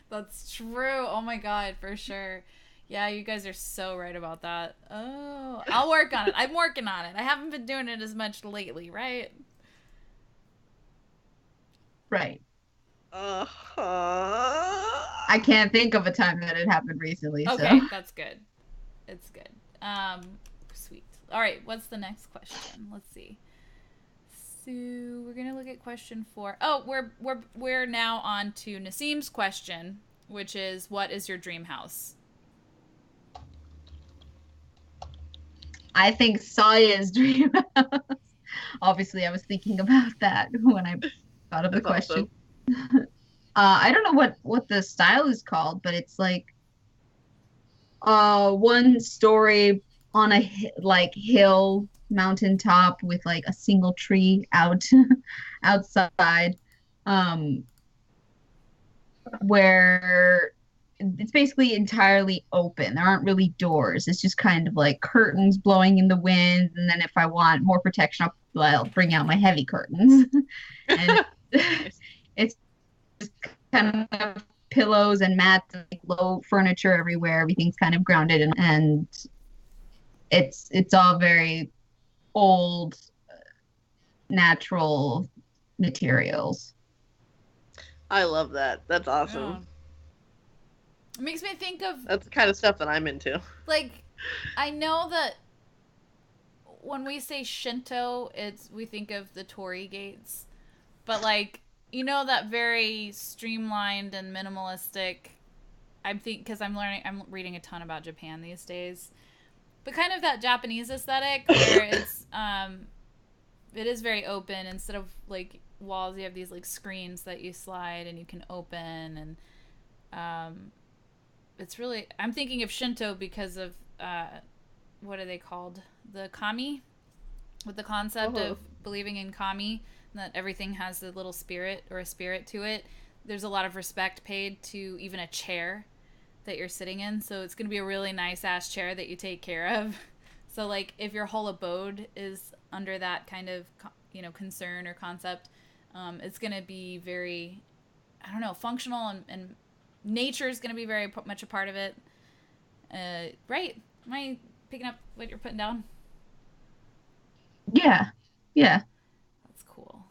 That's true. Oh my god, for sure. Yeah, you guys are so right about that. Oh, I'll work on it. I'm working on it. I haven't been doing it as much lately, right? Right. Uh-huh. I can't think of a time that it happened recently. Okay, so. That's good. It's good. Sweet. All right, what's the next question? Let's see. So we're gonna look at question 4. Oh, we're now on to Nassim's question, which is, what is your dream house? I think Saya's dream house. Obviously, I was thinking about that when I thought of the question. I don't know what the style is called, but it's like one story on a hill mountaintop with like a single tree outside, where it's basically entirely open. There aren't really doors. It's just kind of like curtains blowing in the wind, and then if I want more protection, I'll bring out my heavy curtains. And it's just kind of pillows and mats and like low furniture everywhere. Everything's kind of grounded and it's all very old, natural materials. I love that. That's awesome. Yeah. It makes me think of... That's the kind of stuff that I'm into. Like, I know that when we say Shinto, we think of the torii gates. But, like, you know, that very streamlined and minimalistic... because I'm reading a ton about Japan these days. But kind of that Japanese aesthetic where it is very open. Instead of, like, walls, you have these, like, screens that you slide and you can open. And, it's really... I'm thinking of Shinto because of what are they called? The kami, with the concept of believing in kami, that everything has a little spirit or a spirit to it. There's a lot of respect paid to even a chair that you're sitting in. So it's going to be a really nice ass chair that you take care of. So like if your whole abode is under that kind of, concern or concept, it's going to be very, I don't know, functional, and nature is going to be very much a part of it. Right? Am I picking up what you're putting down? Yeah. That's cool.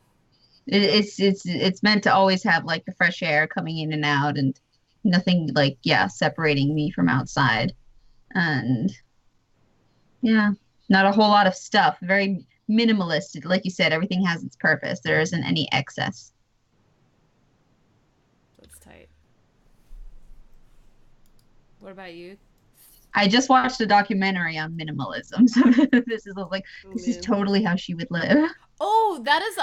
It's meant to always have like the fresh air coming in and out, and nothing like separating me from outside, and not a whole lot of stuff. Very minimalist. Like you said, everything has its purpose. There isn't any excess. That's tight. What about you? I just watched a documentary on minimalism, so this is totally how she would live. Oh, that is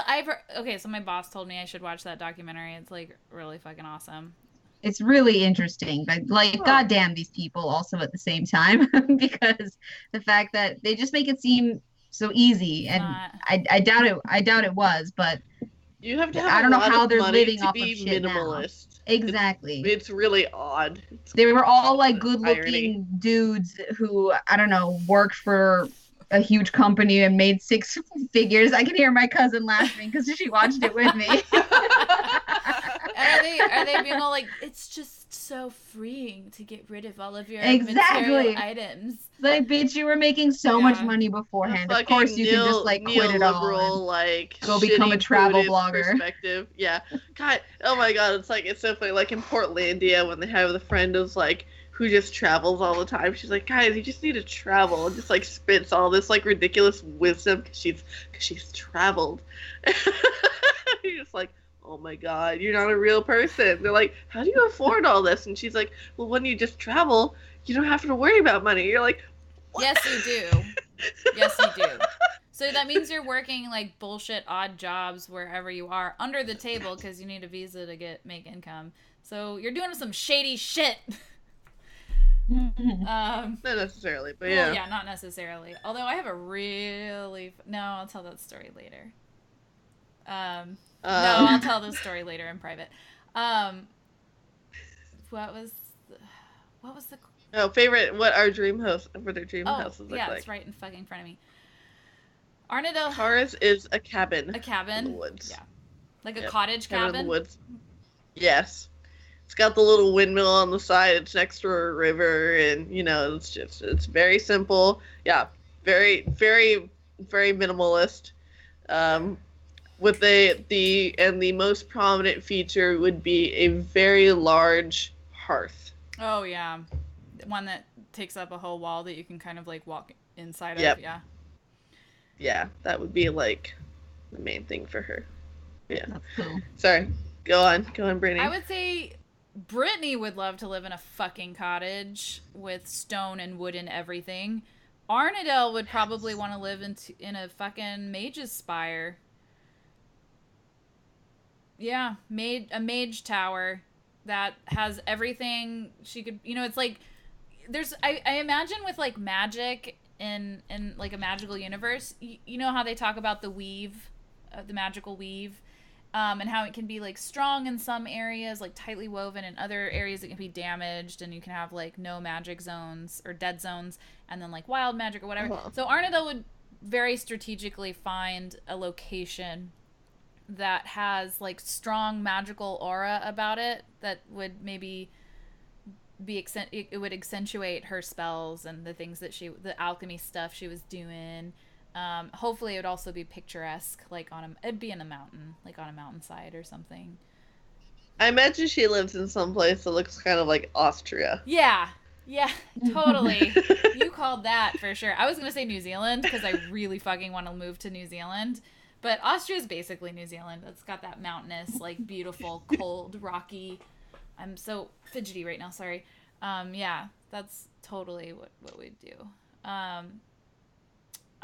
okay. So my boss told me I should watch that documentary. It's like really fucking awesome. It's really interesting, but goddamn these people also at the same time, because the fact that they just make it seem so easy, and I doubt it was, but you have to have I don't know how they're living living off of shit minimalist. Now. Exactly. It's really odd. They were all like good-looking dudes who, I don't know, worked for a huge company and made six figures. I can hear my cousin laughing because she watched it with me. Are they being all like, it's just so freeing to get rid of all of your material items? Like, bitch, you were making so much money beforehand. Of course you can just like quit it all and go become a travel blogger. Perspective. Yeah. God, oh my God, it's so funny. Like in Portlandia when they have the friend who's like, who just travels all the time. She's like, guys, you just need to travel, and just like spits all this like ridiculous wisdom because she's traveled. You're just like, oh my God, you're not a real person. They're like, how do you afford all this? And she's like, well, when you just travel, you don't have to worry about money. You're like, what? Yes, you do. Yes, you do. So that means you're working like bullshit odd jobs wherever you are under the table because you need a visa to make income. So you're doing some shady shit. Not necessarily, but yeah. Well, yeah, not necessarily. Although I have a really no, I'll tell that story later. No, I'll tell this story later in private. What was the favorite? What our dream house? What their dream houses look like? Yeah, it's right in fucking front of me. Arnadale. Ours is a cabin. A cabin in the woods. Yeah, like a cottage cabin. In the woods. Yes. It's got the little windmill on the side. It's next to a river, and it's very simple. Yeah, very, very, very minimalist. With the most prominent feature would be a very large hearth. Oh yeah, one that takes up a whole wall that you can kind of like walk inside of. Yeah. Yeah, that would be like the main thing for her. Yeah. That's cool. Sorry. Go on, Brittany. I would say Brittany would love to live in a fucking cottage with stone and wood and everything. Arnadale would probably want to live in a fucking mage's spire. Yeah, a mage tower that has everything she could. It's like I imagine with like magic in like a magical universe. You know how they talk about the weave, the magical weave. And how it can be like strong in some areas, like tightly woven, in other areas it can be damaged, and you can have like no magic zones or dead zones, and then like wild magic or whatever. Uh-huh. So Arnadale would very strategically find a location that has like strong magical aura about it that would maybe it would accentuate her spells and the things that the alchemy stuff she was doing. Hopefully it would also be picturesque, like it'd be in a mountain, like on a mountainside or something. I imagine she lives in some place that looks kind of like Austria. Yeah, totally. You called that for sure. I was going to say New Zealand because I really fucking want to move to New Zealand. But Austria is basically New Zealand. It's got that mountainous, like beautiful, cold, rocky. I'm so fidgety right now, sorry. Yeah, that's totally what we'd do.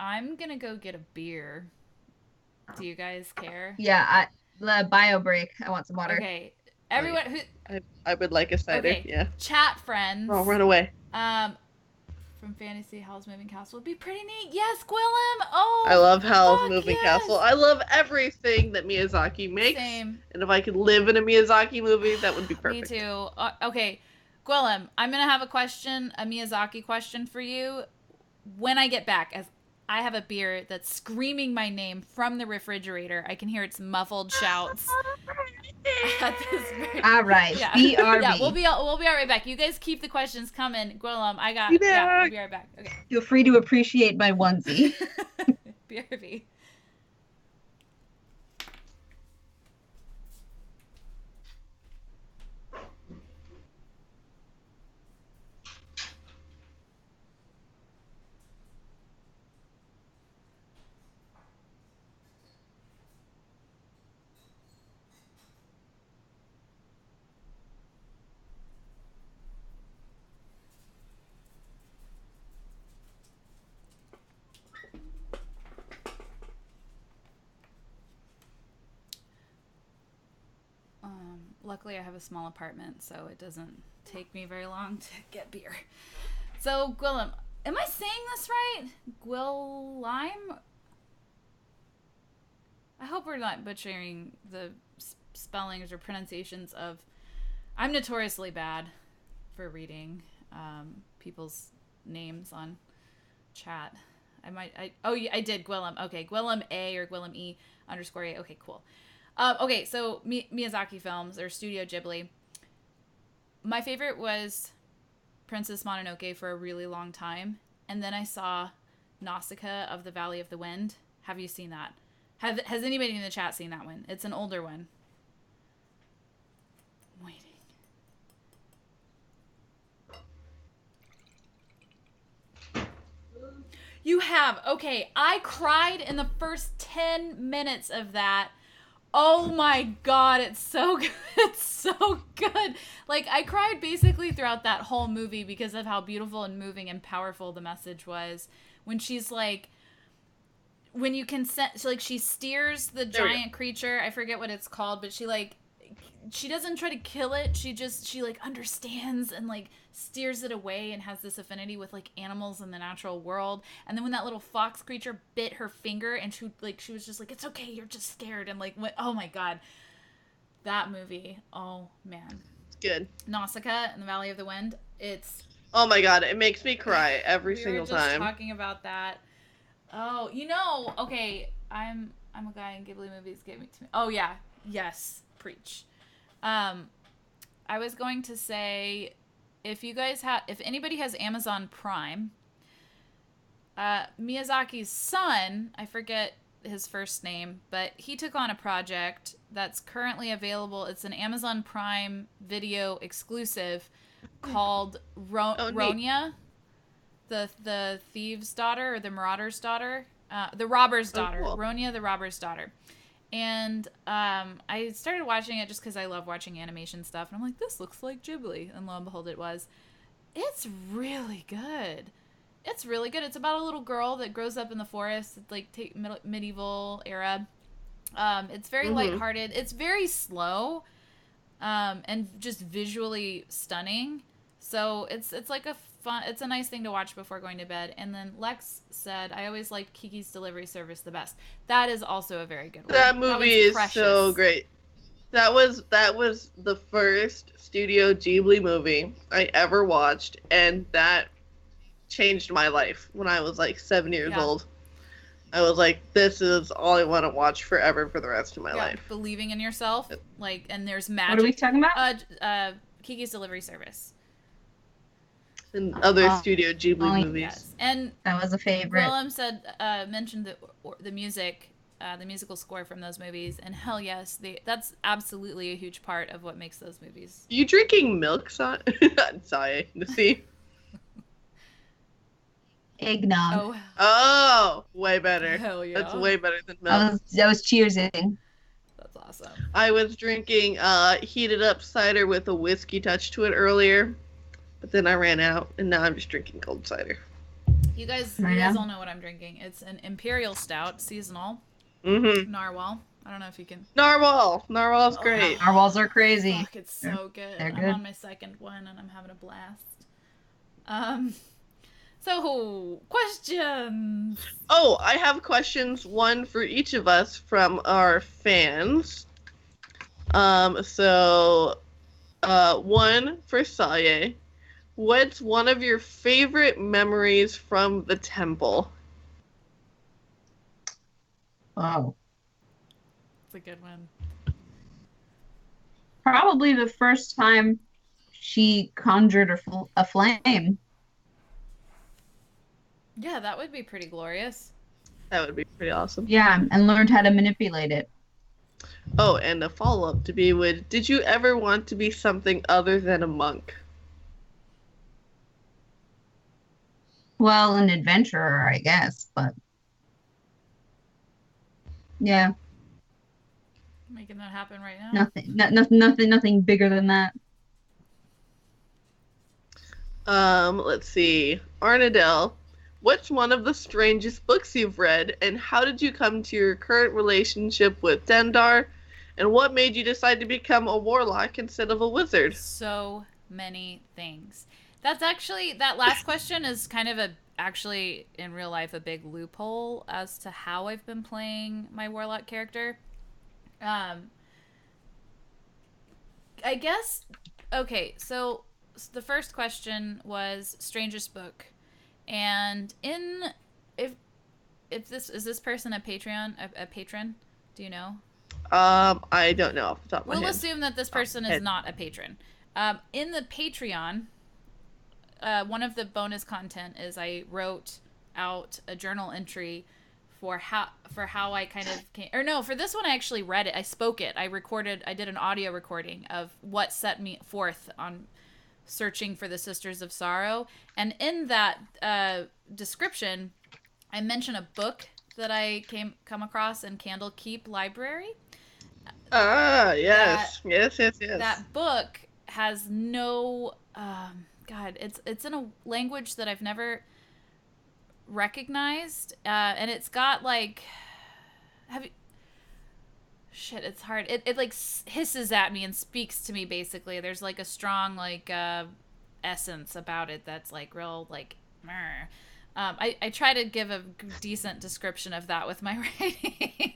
I'm gonna go get a beer. Do you guys care? Yeah, the bio break. I want some water. Okay, everyone who I would like a cider. Okay. Yeah. Chat friends. Oh, run away. from Fantasy Howl's Moving Castle would be pretty neat. Yes, Gwillem. Oh, I love Howl's fuck Moving yes. Castle. I love everything that Miyazaki makes. Same. And if I could live in a Miyazaki movie, that would be perfect. Me too. Okay, Gwillem, I'm gonna have a Miyazaki question for you when I get back, as I have a beer that's screaming my name from the refrigerator. I can hear its muffled shouts. All right, yeah. BRB. Yeah, we'll be right back. You guys keep the questions coming. Gwillem, we'll be right back. Okay. Feel free to appreciate my onesie. BRB. Luckily, I have a small apartment, so it doesn't take me very long to get beer. So, Gwillem, am I saying this right? Gwillime? I hope we're not butchering the spellings or pronunciations of... I'm notoriously bad for reading people's names on chat. I did, Gwillem. Okay, Gwillem A or Gwillem E _ A. Okay, cool. Okay, so Miyazaki films, or Studio Ghibli. My favorite was Princess Mononoke for a really long time. And then I saw Nausicaa of the Valley of the Wind. Have you seen that? Has anybody in the chat seen that one? It's an older one. I'm waiting. You have. Okay, I cried in the first 10 minutes of that. Oh my god, it's so good. It's so good. Like, I cried basically throughout that whole movie because of how beautiful and moving and powerful the message was. When she's like, when you can sense, like, she steers the giant creature. I forget what it's called, but she doesn't try to kill it. She like understands and like steers it away and has this affinity with like animals in the natural world. And then when that little fox creature bit her finger and she was just like, it's okay, you're just scared. And like, oh my god, that movie. Oh man, it's good. Nausicaa in the Valley of the Wind. It's, oh my god, it makes me cry every single time. We were just talking about that. Oh, okay, I'm a guy in Ghibli movies. Give it to me. Oh yeah, yes, preach. I was going to say, if anybody has Amazon Prime, Miyazaki's son, I forget his first name, but he took on a project that's currently available. It's an Amazon Prime Video exclusive called Ronya, the thieves' daughter, or the marauder's daughter, the robber's daughter. Cool. Ronya, the robber's daughter. And I started watching it just because I love watching animation stuff. And I'm like, this looks like Ghibli. And lo and behold, it was. It's really good. It's really good. It's about a little girl that grows up in the forest. It's like medieval era. It's very lighthearted. It's very slow and just visually stunning. So it's like it's a nice thing to watch before going to bed. And then Lex said, I always liked Kiki's Delivery Service the best. That is also a very good one. That movie is so great. That was the first Studio Ghibli movie I ever watched, and that changed my life when I was like 7 years old. I was like, this is all I want to watch forever for the rest of my life. Believing in yourself, like, and there's magic. What are we talking about? Kiki's Delivery Service. And other Studio Ghibli movies. Yes. And that was a favorite. Willem mentioned the music, the musical score from those movies, and hell yes, that's absolutely a huge part of what makes those movies. You drinking milk, Sorry, see. Eggnog. Oh, way better. Hell yeah. That's way better than milk. I was cheersing. That's awesome. I was drinking heated up cider with a whiskey touch to it earlier. But then I ran out, and now I'm just drinking cold cider. You guys all know what I'm drinking. It's an Imperial Stout, seasonal. Mm-hmm. Narwhal. I don't know if you can... Narwhal! Narwhal's great. Narwhals are crazy. Fuck, it's so good. They're good. I'm on my second one, and I'm having a blast. So, questions. Oh, I have questions, one for each of us from our fans. One for Saye. What's one of your favorite memories from the temple? Oh. It's a good one. Probably the first time she conjured a flame. Yeah, that would be pretty glorious. That would be pretty awesome. Yeah, and learned how to manipulate it. Oh, and a follow-up to be did you ever want to be something other than a monk? Well, an adventurer, I guess, but yeah, Making that happen right now. nothing bigger than that. Let's see. Arnadell, what's one of the strangest books you've read, and how did you come to your current relationship with Dendar, and what made you decide to become a warlock instead of a wizard? So many things. That's actually, that last question is kind of actually in real life a big loophole as to how I've been playing my warlock character. I guess, okay, so the first question was strangest book, and if this person a Patreon a patron, do you know? I don't know off the top of my head. We'll assume that this person is not a patron. In the Patreon, one of the bonus content is I wrote out a journal entry for how I kind of came, or no, for this one I actually read it. I spoke it. I did an audio recording of what set me forth on searching for the Sisters of Sorrow. And in that description, I mention a book that I come across in Candlekeep Library. Ah, yes. Yes. That book has no God, it's in a language that I've never recognized, and it's got like, it's hard. It like hisses at me and speaks to me. Basically, there's like a strong like essence about it that's like real like. I try to give a decent description of that with my writing.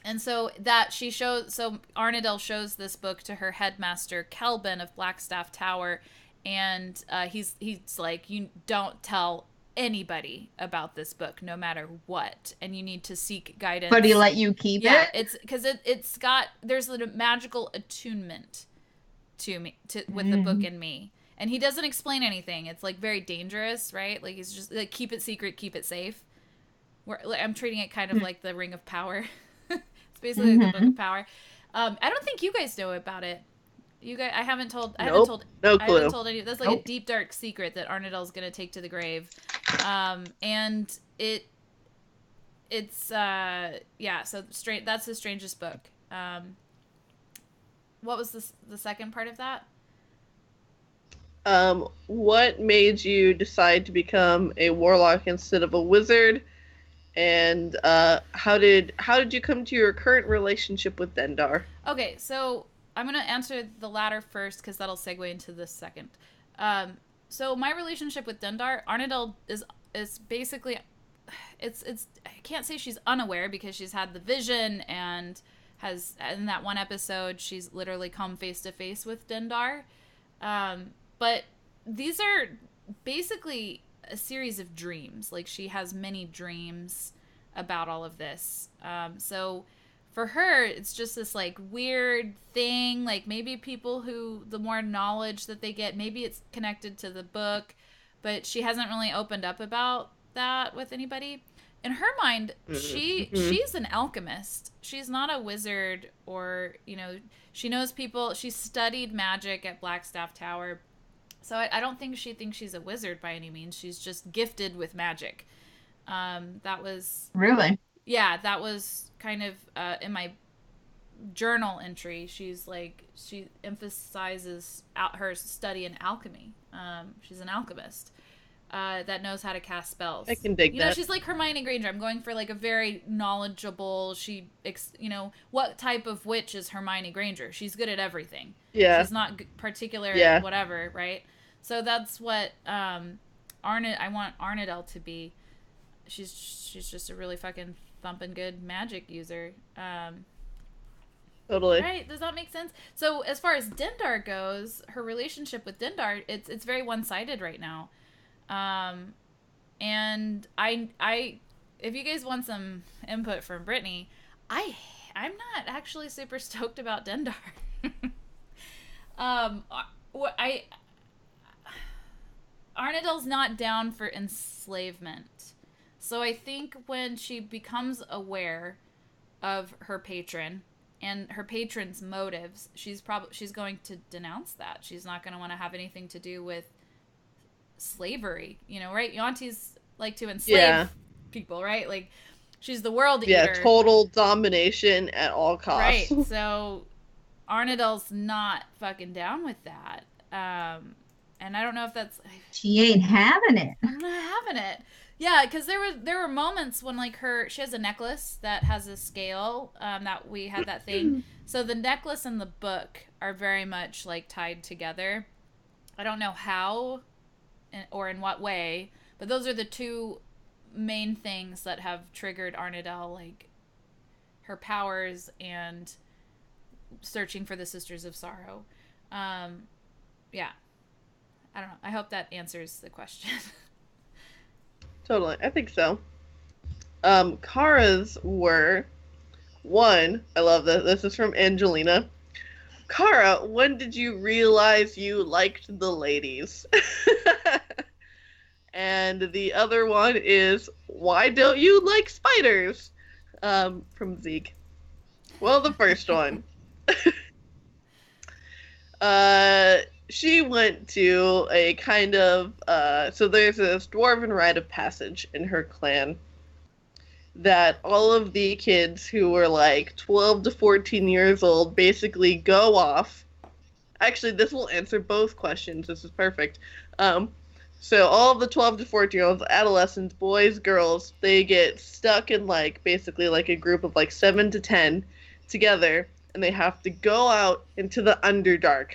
And so Arnadell shows this book to her headmaster Kelvin of Blackstaff Tower, and he's like, you don't tell anybody about this book, no matter what, and you need to seek guidance. But he let you keep it? Yeah, it's because there's a magical attunement with the book and me, and he doesn't explain anything. It's like very dangerous, right? Like he's just like, keep it secret, keep it safe. I'm treating it kind of like the Ring of Power. It's basically the Book of Power. I don't think you guys know about it. You guys, I haven't told. No clue. I haven't told any. That's like a deep dark secret that Arnadell's gonna take to the grave, and it's yeah. So straight. That's the strangest book. What was the second part of that? What made you decide to become a warlock instead of a wizard? And how did you come to your current relationship with Dendar? Okay, so I'm gonna answer the latter first because that'll segue into the second. So my relationship with Dendar, Arnadell is basically, it's I can't say she's unaware because she's had the vision and has, in that one episode she's literally come face to face with Dendar, but these are basically a series of dreams. Like she has many dreams about all of this. So for her, it's just this like weird thing. Like maybe people who, the more knowledge that they get, maybe it's connected to the book, but she hasn't really opened up about that with anybody. In her mind, she's an alchemist. She's not a wizard, or, you know, she knows people. She studied magic at Blackstaff Tower. So I don't think she thinks she's a wizard by any means. She's just gifted with magic. That was... Really? Yeah, that was kind of in my journal entry. She's like, she emphasizes her study in alchemy. She's an alchemist that knows how to cast spells. I can dig that. You know, she's like Hermione Granger. I'm going for like a very knowledgeable, you know, what type of witch is Hermione Granger? She's good at everything. Yeah. She's not particular at whatever, right? So that's what I want Arnadel to be. She's just a really fucking thumping good magic user. Totally. Right? Does that make sense? So as far as Dindar goes, her relationship with Dindar, it's very one-sided right now. And I if you guys want some input from Brittany, I'm not actually super stoked about Dindar. Arnadel's not down for enslavement. So I think when she becomes aware of her patron and her patron's motives, she's going to denounce that. She's not going to want to have anything to do with slavery, right? Yuan-Ti's like to enslave people, right? Like, she's the world eater. Yeah, total domination at all costs. Right. So Arnadel's not fucking down with that. And I don't know if that's... She ain't having it. I'm not having it. Yeah, because there were moments when, like, she has a necklace that has a scale, that we had that thing. So the necklace and the book are very much, like, tied together. I don't know how or in what way, but those are the two main things that have triggered Arnadel, like, her powers and searching for the Sisters of Sorrow. Yeah. I don't know. I hope that answers the question. Totally. I think so. Kara's were, one, I love this. This is from Angelina. Kara, when did you realize you liked the ladies? And the other one is, why don't you like spiders? From Zeke. Well, the first one. She went to a kind of, so there's this dwarven rite of passage in her clan that all of the kids who were like 12 to 14 years old basically go off. Actually, this will answer both questions. This is perfect. So all of the 12 to 14-year-olds, adolescents, boys, girls, they get stuck in like basically like a group of like 7 to 10 together, and they have to go out into the Underdark.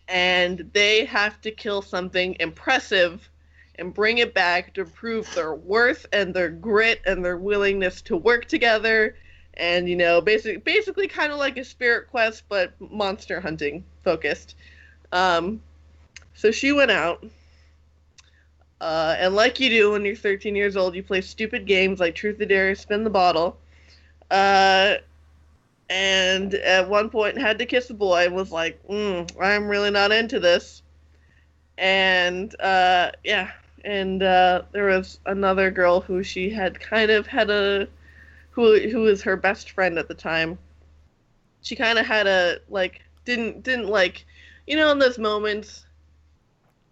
And they have to kill something impressive and bring it back to prove their worth and their grit and their willingness to work together. And, basically kind of like a spirit quest, but monster hunting focused. So she went out. And like you do when you're 13 years old, you play stupid games like Truth or Dare, Spin the Bottle. And at one point had to kiss a boy and was like, I'm really not into this. And, yeah. And, there was another girl who she had kind of had who was her best friend at the time. She kind of had didn't like, in those moments,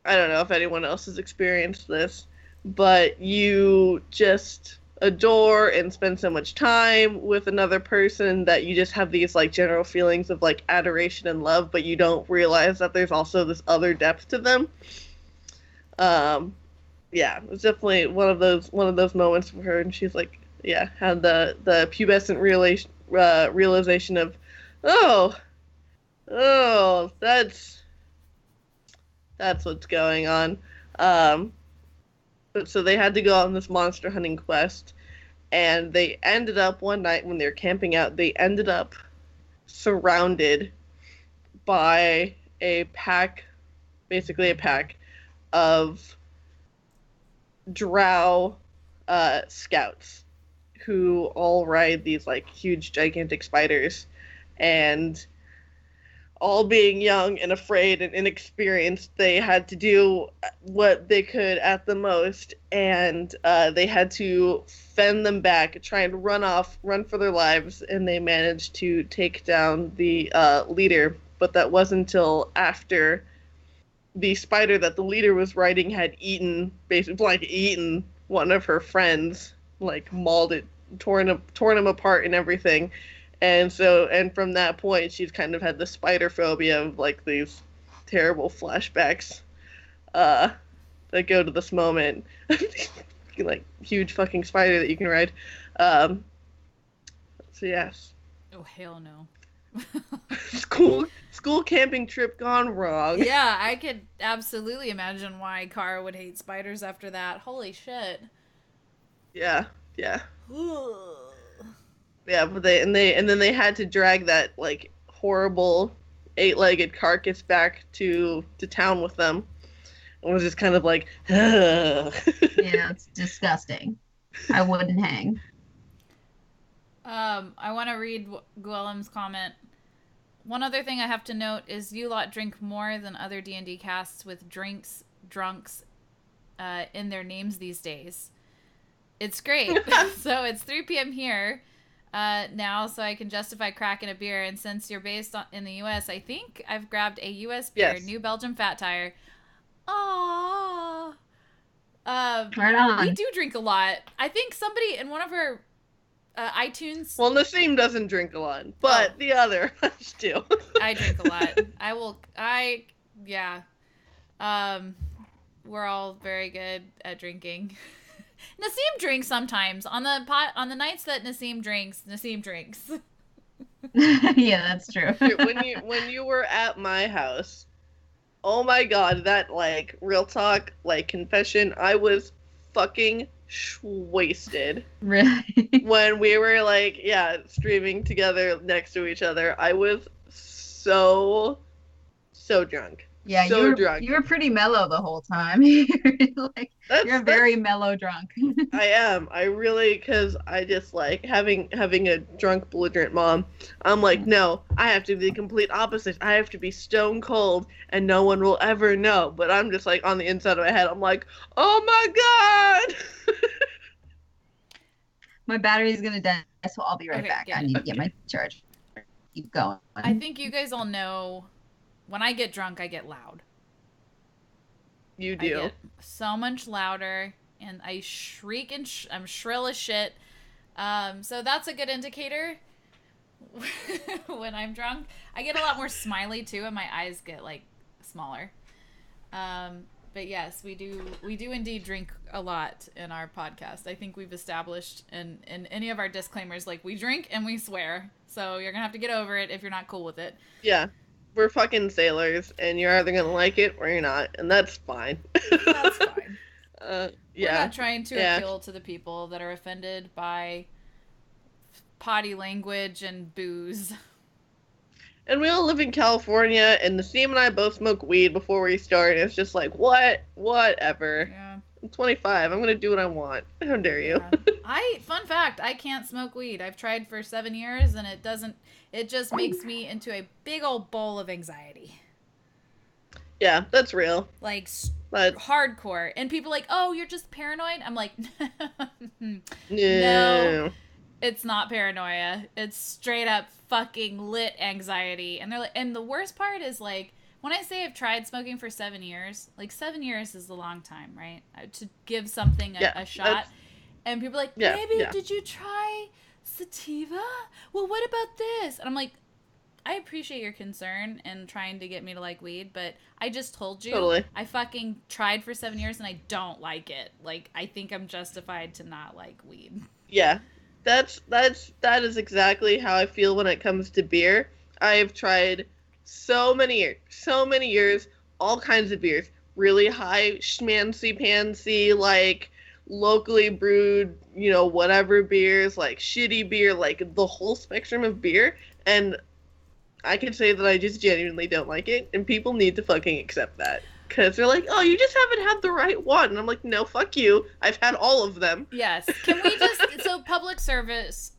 I don't know if anyone else has experienced this, but you just adore and spend so much time with another person that you just have these like general feelings of like adoration and love, but you don't realize that there's also this other depth to them. Yeah, it was definitely one of those moments for her, and she's like, yeah, had the pubescent realization of, oh, that's what's going on. But so they had to go on this monster hunting quest, and they ended up one night when they were camping out, they ended up surrounded by basically a pack of drow scouts who all ride these like huge gigantic spiders, and all being young and afraid and inexperienced, they had to do what they could at the most, and they had to fend them back, try and run for their lives, and they managed to take down the leader. But that wasn't until after the spider that the leader was riding had eaten one of her friends, like mauled it, torn him apart and everything. And from that point, she's kind of had the spider phobia of like these terrible flashbacks that go to this moment. Like huge fucking spider that you can ride. So yes. Oh hell no. School camping trip gone wrong. Yeah, I could absolutely imagine why Kara would hate spiders after that. Holy shit. Yeah. Yeah, but then they had to drag that like horrible 8-legged carcass back to town with them. It was just kind of like, ugh. Yeah, it's disgusting. I wouldn't hang. I want to read Gwellem's comment. One other thing I have to note is you lot drink more than other D&D casts with drunks in their names these days. It's great. So it's 3 p.m. here now, so I can justify cracking a beer. And since you're based in the U.S., I think I've grabbed a U.S. beer, Yes. New Belgium Fat Tire. Aww. Right on. We do drink a lot. I think somebody in one of our iTunes. Well, Nassim doesn't drink a lot, but the other ones do. I drink a lot. Yeah. We're all very good at drinking. Nassim drinks sometimes. On the nights that Nassim drinks. Yeah, that's true. when you were at my house, oh my god, that like real talk, like confession, I was fucking wasted. Really? When we were like, streaming together next to each other, I was so drunk. Yeah, so drunk. You were pretty mellow the whole time. You're a very mellow drunk. I am. I really, because I just like having a drunk, belligerent mom. I'm like, no, I have to be the complete opposite. I have to be stone cold, and no one will ever know. But I'm just like on the inside of my head. I'm like, oh my god. My battery's gonna die, so I'll be right back. Yeah. I need to get my charge. Keep going. I think you guys all know when I get drunk, I get loud. You do. I get so much louder, and I shriek and I'm shrill as shit. So that's a good indicator. When I'm drunk, I get a lot more smiley too, and my eyes get like smaller. But yes, we do indeed drink a lot in our podcast. I think we've established in any of our disclaimers, like, we drink and we swear. So you're gonna have to get over it if you're not cool with it. Yeah. We're fucking sailors, and you're either gonna like it or you're not, and that's fine. That's fine. Yeah. We're not trying to appeal to the people that are offended by potty language and booze. And we all live in California, and Nassim and I both smoke weed before we start, and it's just like, whatever. Yeah. I'm 25. I'm gonna do what I want. How dare you? Yeah. Fun fact, I can't smoke weed. I've tried for 7 years, and it just makes me into a big old bowl of anxiety. Yeah, that's real. Like, hardcore. And people are like, oh, you're just paranoid? I'm like, no, it's not paranoia. It's straight up fucking lit anxiety. And they're like, and the worst part is, like, when I say I've tried smoking for 7 years, like, 7 years is a long time, right? To give something a shot. And people are like, maybe did you try sativa? Well, what about this? And I'm like, I appreciate your concern and trying to get me to like weed, but I just told you, totally. I fucking tried for 7 years and I don't like it. Like, I think I'm justified to not like weed. Yeah, that is exactly how I feel when it comes to beer. I've tried so many years, all kinds of beers, really high schmancy pansy, like locally brewed, whatever beers, like shitty beer, like the whole spectrum of beer, and I can say that I just genuinely don't like it, and people need to fucking accept that. Because they're like, oh, you just haven't had the right one. And I'm like, no, fuck you. I've had all of them. Yes. Can we so public service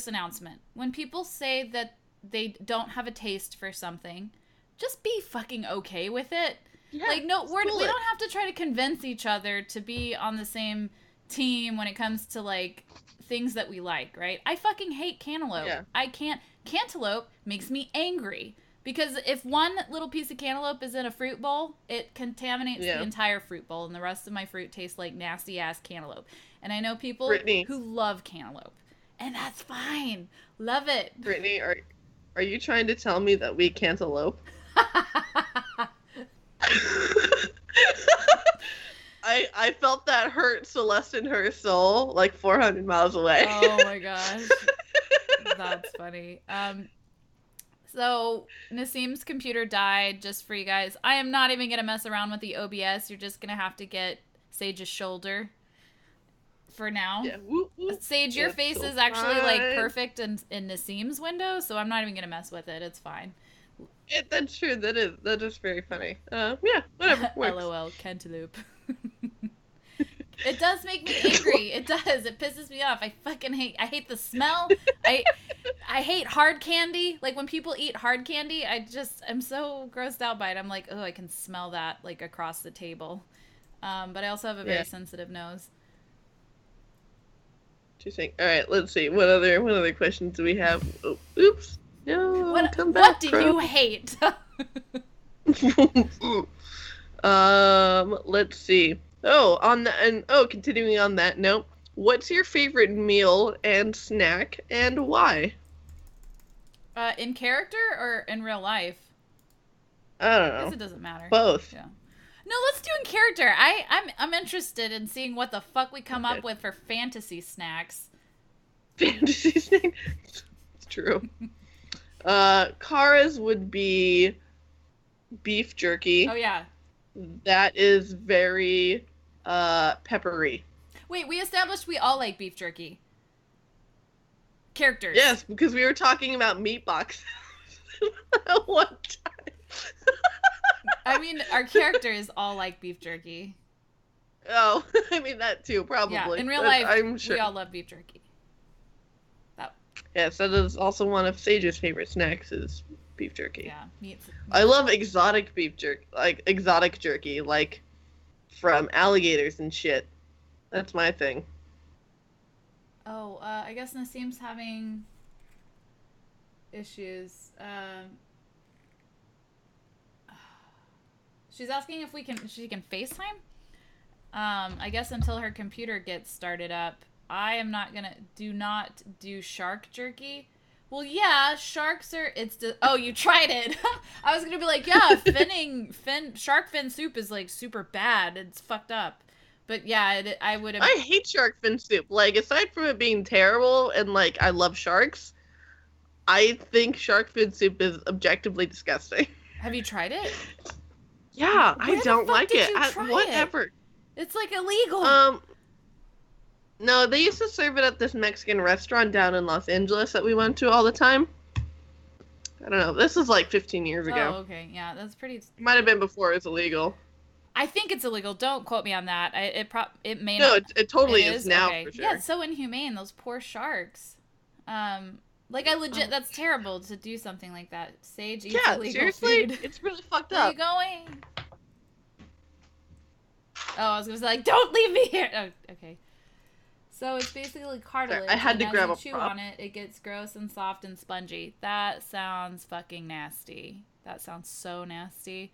announcement. When people say that they don't have a taste for something, just be fucking okay with it. Yeah, like, no, we don't have to try to convince each other to be on the same team when it comes to, like, things that we like, right? I fucking hate cantaloupe. Yeah. Cantaloupe makes me angry. Because if one little piece of cantaloupe is in a fruit bowl, it contaminates the entire fruit bowl, and the rest of my fruit tastes like nasty-ass cantaloupe. And I know people who love cantaloupe, and that's fine. Love it. Brittany, are you trying to tell me that we cantaloupe? I felt that hurt Celeste in her soul, like 400 miles away. Oh my gosh. That's funny. So Nassim's computer died, just for you guys. I am not even going to mess around with the OBS. You're just going to have to get Sage's shoulder for now. Yeah. Whoop, whoop. Sage, your face is actually like perfect in Nassim's window, so I'm not even going to mess with it. It's fine. That's true. That is very funny. Yeah, whatever. Works. LOL, cantaloupe. It does make me angry. It does. It pisses me off. I hate the smell. I hate hard candy. Like when people eat hard candy, I'm so grossed out by it. I'm like, oh, I can smell that like across the table. But I also have a very sensitive nose. Interesting. All right, let's see. What other questions do we have? Oh, oops. No, come back. What do you hate? Let's see. Continuing on that note, what's your favorite meal and snack, and why? In character or in real life? I don't know. I guess it doesn't matter. Both. Yeah. No, let's do in character. I'm interested in seeing what the fuck we come up with for fantasy snacks. Fantasy snacks? It's true. Kara's would be beef jerky. Oh, yeah. That is very peppery. Wait, we established we all like beef jerky. Characters. Yes, because we were talking about meat boxes one time. I mean, our characters all like beef jerky. Oh, I mean that too, probably. Yeah, in real life, I'm sure. we all love beef jerky. Yes, that is also one of Sage's favorite snacks is beef jerky. Yeah, meat. I love exotic beef jerky, like from alligators and shit. That's my thing. Oh, I guess Nassim's having issues. She's asking if she can FaceTime. I guess until her computer gets started up. I am not gonna do shark jerky. Well, yeah, sharks are. Oh, you tried it. I was gonna be like, yeah, shark fin soup is like super bad. It's fucked up. But yeah, I would have. I hate shark fin soup. Like, aside from it being terrible and like I love sharks, I think shark fin soup is objectively disgusting. Have you tried it? Yeah, I don't like it. Whatever. It's like illegal. No, they used to serve it at this Mexican restaurant down in Los Angeles that we went to all the time. I don't know. This is like 15 years ago. Oh, okay. Yeah, that's pretty. It might have been before it's illegal. I think it's illegal. Don't quote me on that. It may not. No, it totally is now, okay. For sure. Yeah, it's so inhumane. Those poor sharks. That's terrible to do something like that. Sage eats illegal seriously? food. It's really fucked Where up. are you going? Oh, I was gonna say, like, don't leave me here. Oh, okay. So it's basically cartilage. I had to grab a chew on it. It gets gross and soft and spongy. That sounds fucking nasty. That sounds so nasty.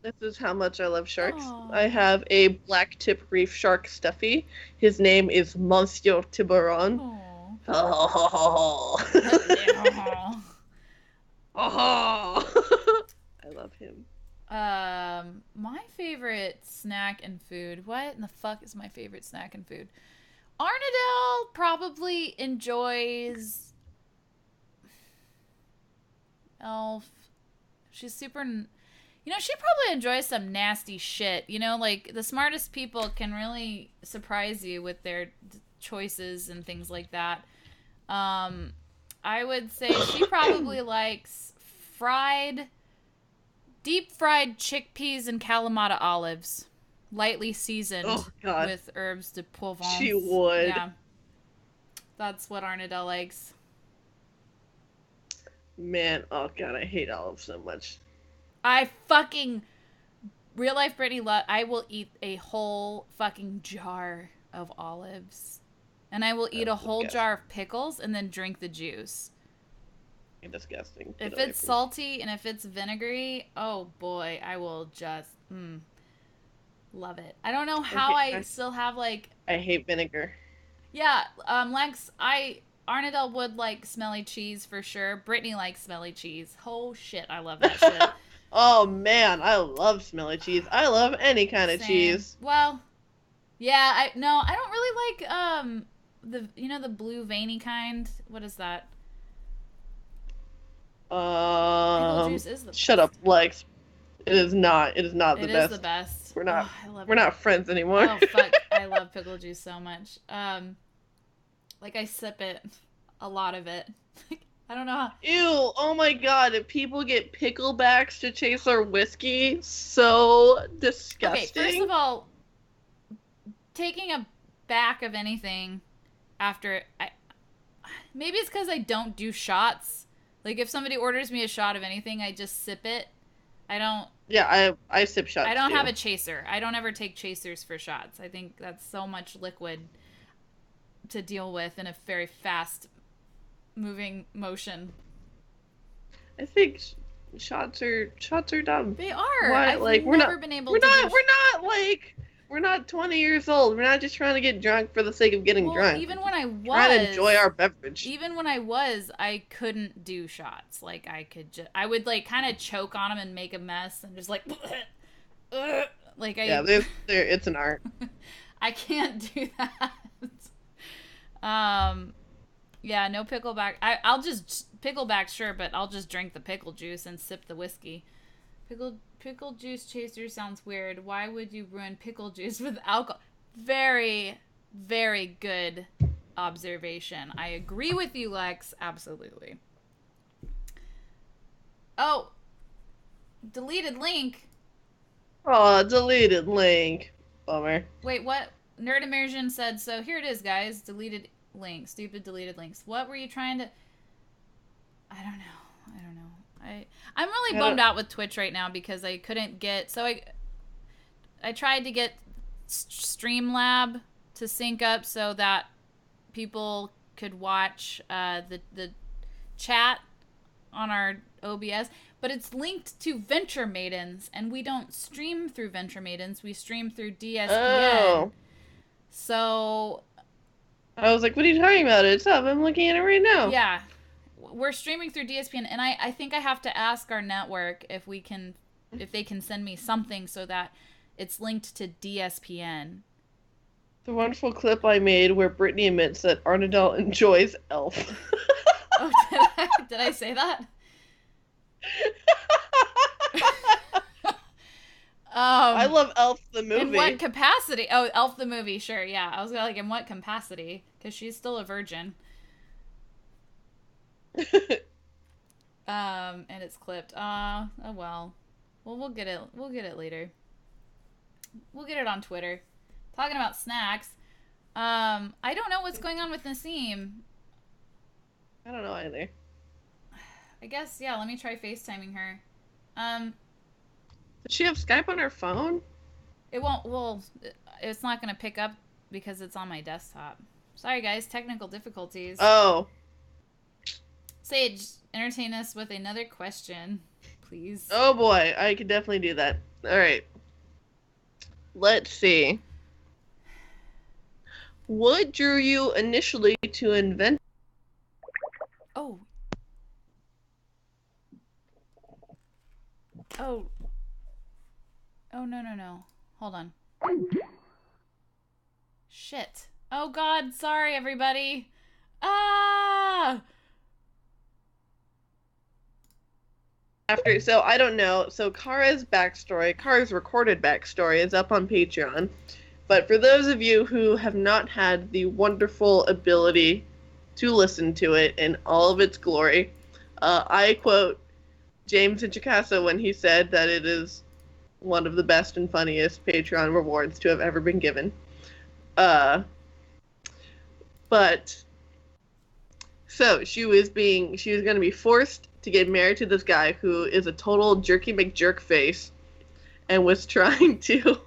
This is how much I love sharks. Aww. I have a black tip reef shark stuffy. His name is Monsieur Tiburon. Oh. I love him. My favorite snack and food. What in the fuck is my favorite snack and food? Arnadelle probably enjoys Elf. She's super. She probably enjoys some nasty shit. Like the smartest people can really surprise you with their choices and things like that. I would say she probably likes deep fried chickpeas and Kalamata olives. Lightly seasoned with herbs de Provence. She would. Yeah. That's what Arnadelle likes. Man, oh god, I hate olives so much. I fucking... Real life Brittany, I will eat a whole fucking jar of olives. And I will eat a whole jar of pickles and then drink the juice. Disgusting. If it's salty and if it's vinegary, oh boy, I will just... love it. I don't know how I still have like... I hate vinegar. Yeah, Lex, Arnadelle would like smelly cheese for sure. Brittany likes smelly cheese. Oh shit, I love that shit. Oh man, I love smelly cheese. I love any kind of cheese. Well, yeah, I don't really like the blue veiny kind. What is that? Pickle juice is the best. Shut up, Lex. It is not. It is not the It best. is the best. We're not. I love we're it. not friends anymore. Oh fuck! I love pickle juice so much. Like I sip it, a lot of it. I don't know how. Ew! Oh my god! If people get picklebacks to chase their whiskey, so disgusting. Okay, first of all, taking a back of anything after maybe it's because I don't do shots. Like if somebody orders me a shot of anything, I just sip it. I don't. Yeah, I sip shots. I don't too. have a chaser. I don't ever take chasers for shots. I think that's so much liquid to deal with in a very fast moving motion. I think shots are dumb. They are. Why? I've like never been able to. We're not 20 years old. We're not just trying to get drunk for the sake of getting drunk. Even when I was trying to enjoy our beverage. Even when I couldn't do shots. Like I would like kind of choke on them and make a mess and just like like yeah, it's an art. I can't do that. Yeah, no pickleback. I'll just pickleback, sure, but I'll just drink the pickle juice and sip the whiskey. Pickle juice chaser sounds weird. Why would you ruin pickle juice with alcohol? Very, very good observation. I agree with you, Lex. Absolutely. Oh, deleted link. Oh, deleted link. Bummer. Wait, what? Nerd Immersion said, so here it is, guys. Deleted link. Stupid deleted links. What were you trying to... I don't know. I'm really bummed out with Twitch right now because I couldn't get... So I tried to get Streamlab to sync up so that people could watch the chat on our OBS, but it's linked to Venture Maidens, and we don't stream through Venture Maidens. We stream through DSPN. Oh. So... I was like, what are you talking about? It's up. I'm looking at it right now. Yeah. We're streaming through DSPN, and I think I have to ask our network if they can send me something so that it's linked to DSPN. The wonderful clip I made where Brittany admits that Arnadell enjoys Elf. Oh, did I say that? I love Elf the movie. In what capacity? Oh, Elf the movie, sure, yeah. I was like, in what capacity? Because she's still a virgin. And it's clipped. Oh well. Well, we'll get it later. We'll get it on Twitter. Talking about snacks. I don't know what's going on with Nassim. I don't know either. I guess, yeah, let me try FaceTiming her. Does she have Skype on her phone? It won't, well, it's not going to pick up because it's on my desktop. Sorry, guys, technical difficulties. Oh. Sage, entertain us with another question, please. Oh boy, I could definitely do that. Alright. Let's see. What drew you initially to invent... Oh. Oh. Oh, no. Hold on. Shit. Oh, God. Sorry, everybody. Ah! So I don't know. So Kara's recorded backstory is up on Patreon. But for those of you who have not had the wonderful ability to listen to it in all of its glory, I quote James Introcaso when he said that it is one of the best and funniest Patreon rewards to have ever been given. But so she was going to be forced to get married to this guy who is a total jerky McJerk face, and was trying to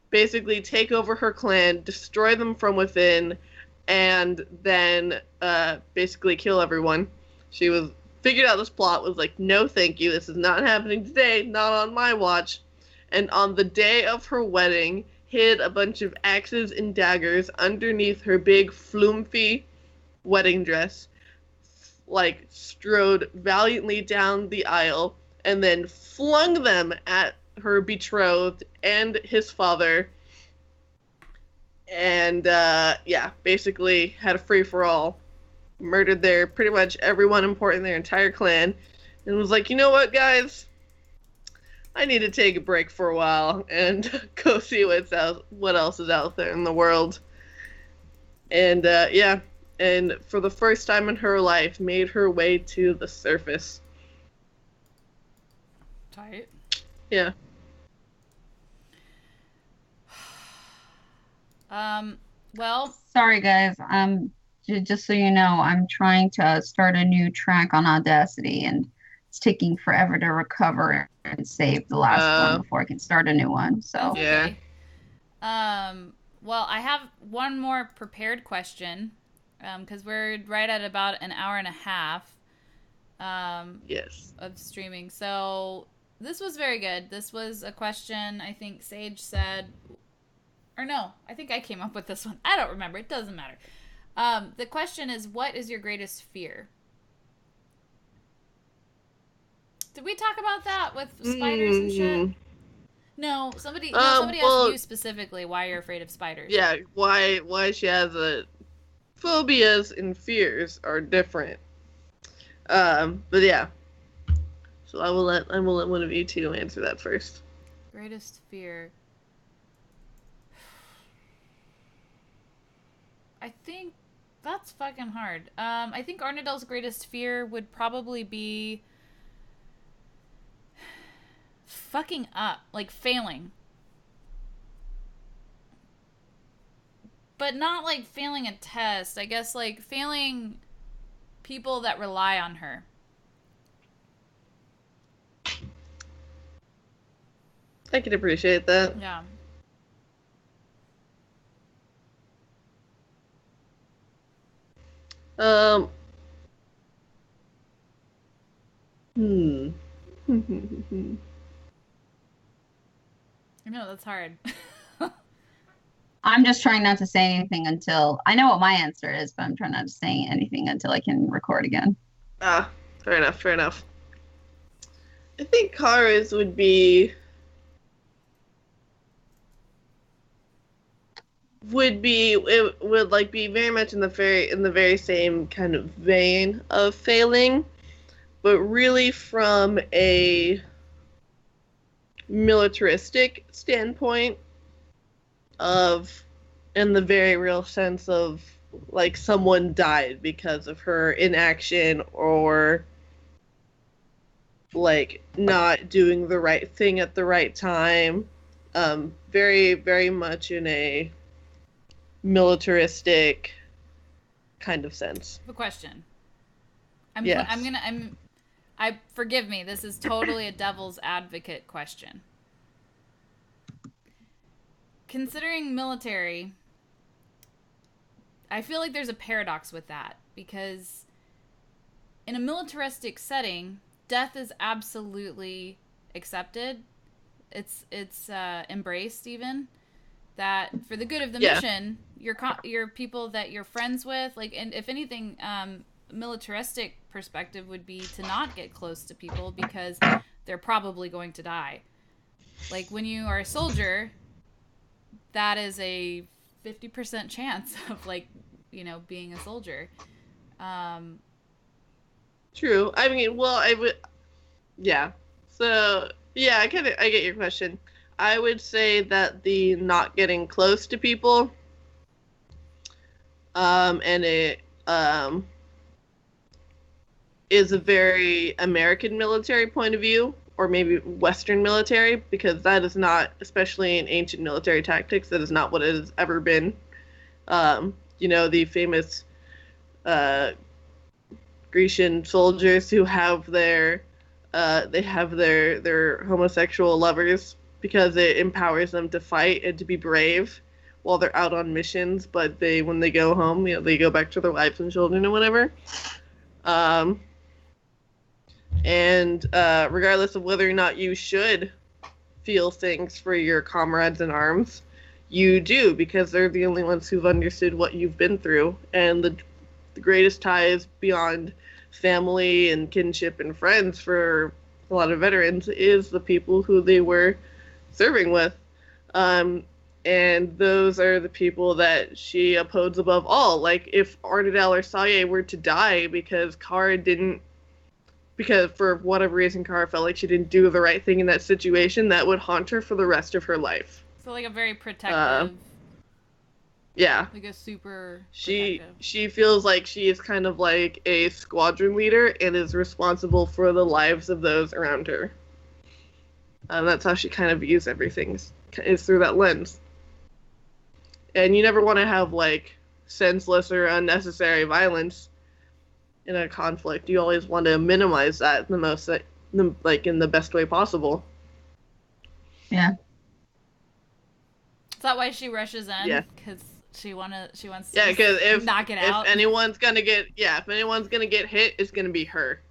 basically take over her clan, destroy them from within, and then basically kill everyone. She was figured out this plot, was like, no thank you, this is not happening today, not on my watch. And on the day of her wedding, hid a bunch of axes and daggers underneath her big flumpy wedding dress, like strode valiantly down the aisle, and then flung them at her betrothed and his father, and basically had a free-for-all murdered pretty much everyone important in their entire clan, and was like, you know what, guys? I need to take a break for a while and go see what else is out there in the world. And yeah, and for the first time in her life, made her way to the surface. Tight. Yeah. Well, sorry guys. Just so you know, I'm trying to start a new track on Audacity, and it's taking forever to recover and save the last one before I can start a new one. So yeah. Well, I have one more prepared question, because we're right at about an hour and a half. Yes. Of streaming. So this was very good. This was a question I think Sage said, or no, I think I came up with this one. I don't remember. It doesn't matter. The question is, what is your greatest fear? Did we talk about that with spiders and shit? No, somebody asked you specifically why you're afraid of spiders. Yeah, why she has phobias and fears are different. But yeah. So I will let one of you two answer that first. Greatest fear. I think that's fucking hard. I think Arnadel's greatest fear would probably be fucking up, like failing. But not like failing a test. I guess like failing people that rely on her. I can appreciate that. Yeah. I know, that's hard. I'm just trying not to say anything until I know what my answer is, but I'm trying not to say anything until I can record again. Fair enough. I think Kara's would be be very much in the very same kind of vein of failing, but really from a militaristic standpoint in the very real sense of like someone died because of her inaction or like not doing the right thing at the right time. Very, very much in a militaristic kind of sense. The question. Forgive me, this is totally a devil's advocate question. Considering military, I feel like there's a paradox with that, because in a militaristic setting, death is absolutely accepted. It's embraced even. That for the good of the mission, your people that you're friends with, like, and if anything, militaristic perspective would be to not get close to people because they're probably going to die. Like when you are a soldier, that is a 50% chance of like, being a soldier. True. I mean, well, I would, yeah. So yeah, I get your question. I would say that the not getting close to people, and it is a very American military point of view, or maybe Western military, because that is not, especially in ancient military tactics, that is not what it has ever been. The famous Grecian soldiers who have their homosexual lovers because it empowers them to fight and to be brave while they're out on missions, but when they go home, they go back to their wives and children and whatever. And regardless of whether or not you should feel things for your comrades in arms, you do, because they're the only ones who've understood what you've been through. And the greatest ties beyond family and kinship and friends for a lot of veterans is the people who they were serving with. and those are the people that she upholds above all. Like, if Arnidel or Saye were to die because for whatever reason Kara felt like she didn't do the right thing in that situation, that would haunt her for the rest of her life. So like a very protective. Yeah. Like a super She protective. she feels like she is kind of like a squadron leader and is responsible for the lives of those around her. That's how she kind of views everything, is through that lens. And you never want to have, like, senseless or unnecessary violence in a conflict. You always want to minimize that in the best way possible. Yeah. Is that why she rushes in? Yeah. Because she wants to knock it out. If anyone's gonna get hit, it's gonna be her.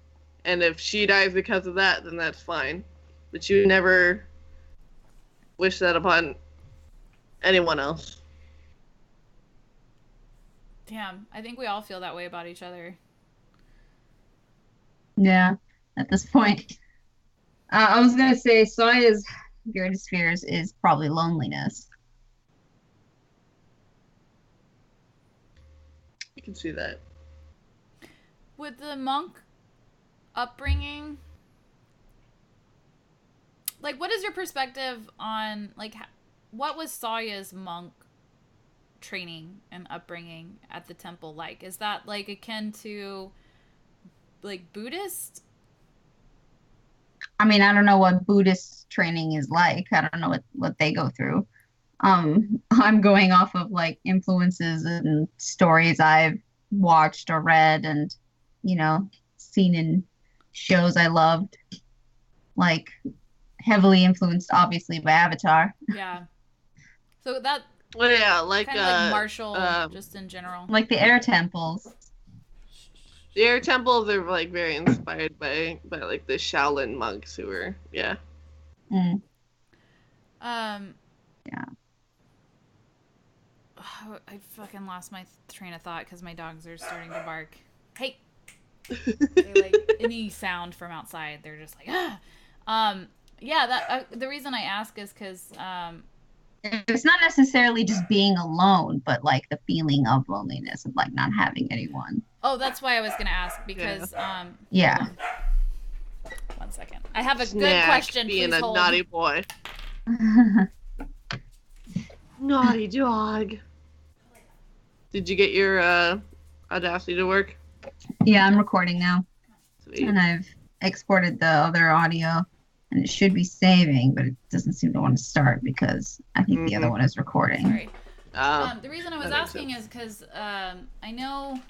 And if she dies because of that, then that's fine. But you never wish that upon anyone else. Damn, I think we all feel that way about each other. Yeah, at this point. I was going to say Saya's greatest fears is probably loneliness. You can see that. With the monk upbringing, like, what is your perspective on, like, what was Saya's monk training and upbringing at the temple like? Is that, like, akin to, like, Buddhist? I mean, I don't know what Buddhist training is like. I don't know what they go through. I'm going off of, like, influences and stories I've watched or read and, seen in shows I loved. Like, heavily influenced, obviously, by Avatar. Yeah. So that... Well, yeah, like... kind of like martial, just in general. Like the air temples. The air temples are, like, very inspired by like, the Shaolin monks who were... Yeah. Mm. Yeah. Oh, I fucking lost my train of thought because my dogs are starting to bark. Hey! They, like, any sound from outside, they're just like, ah! Yeah, that the reason I ask is because... it's not necessarily just being alone, but, like, the feeling of loneliness, of, like, not having anyone. Oh, that's why I was going to ask, because... Yeah. Hold on. 1 second. I have a Snack, good question. being Please a hold. naughty boy. Naughty dog. Did you get your Audacity to work? Yeah, I'm recording now. Sweet. And I've exported the other audio, and it should be saving, but it doesn't seem to want to start because I think the other one is recording. Sorry. Oh, The reason I was asking is because I know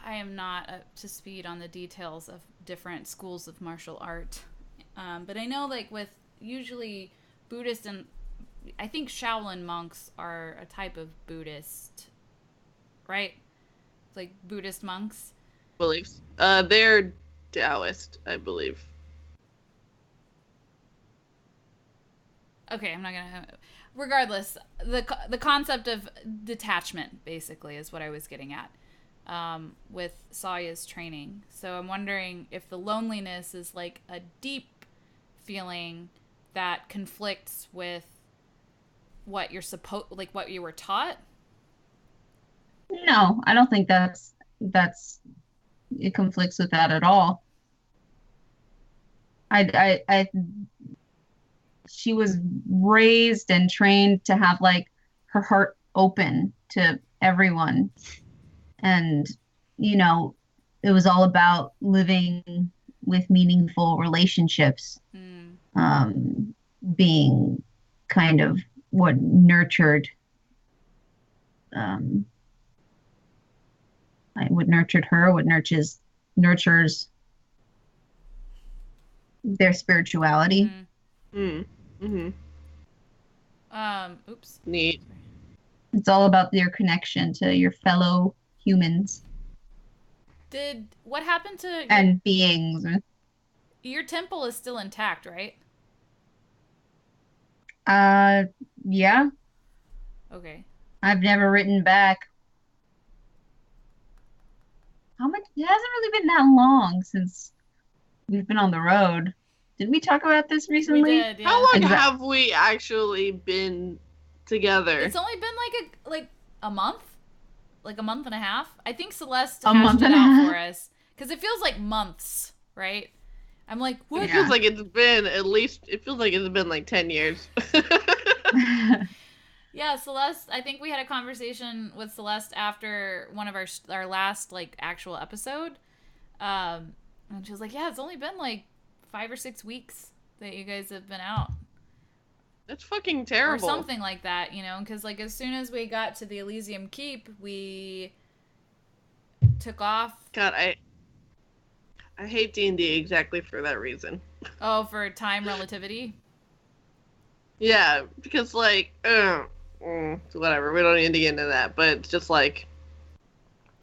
I am not up to speed on the details of different schools of martial art, but I know, like, with usually Buddhist and I think Shaolin monks are a type of Buddhist, right? Like Buddhist monks. Beliefs. They're Taoist, I believe. Okay, I'm not gonna. Regardless, the concept of detachment basically is what I was getting at with Saya's training. So I'm wondering if the loneliness is like a deep feeling that conflicts with what you're what you were taught. No, I don't think that's it conflicts with that at all. She was raised and trained to have, like, her heart open to everyone, and it was all about living with meaningful relationships, being kind of what nurtured what nurtured her, what nurtures their spirituality. Oops. Neat. It's all about your connection to your fellow humans What happened to and beings. your temple is still intact, right? Yeah. Okay. I've never written back. How much? It hasn't really been that long since we've been on the road. Did we talk about this We recently? did, yeah. How long Exact- have we actually been together? It's only been like a month? Like a month and a half? I think Celeste A hashed month it and a out half? for us. Because it feels like months, right? I'm like, what? It feels like it's been at least. It feels like it's been like 10 years. Yeah, Celeste, I think we had a conversation with Celeste after one of our last like actual episode. And she was like, yeah, it's only been like 5 or 6 weeks that you guys have been out. That's fucking Or terrible. something like that, you know, because like as soon as we got to the Elysium Keep, we took off. God, I hate D&D exactly for that reason. Oh, for time relativity. Yeah, because like, whatever. We don't need to get into that, but it's just like,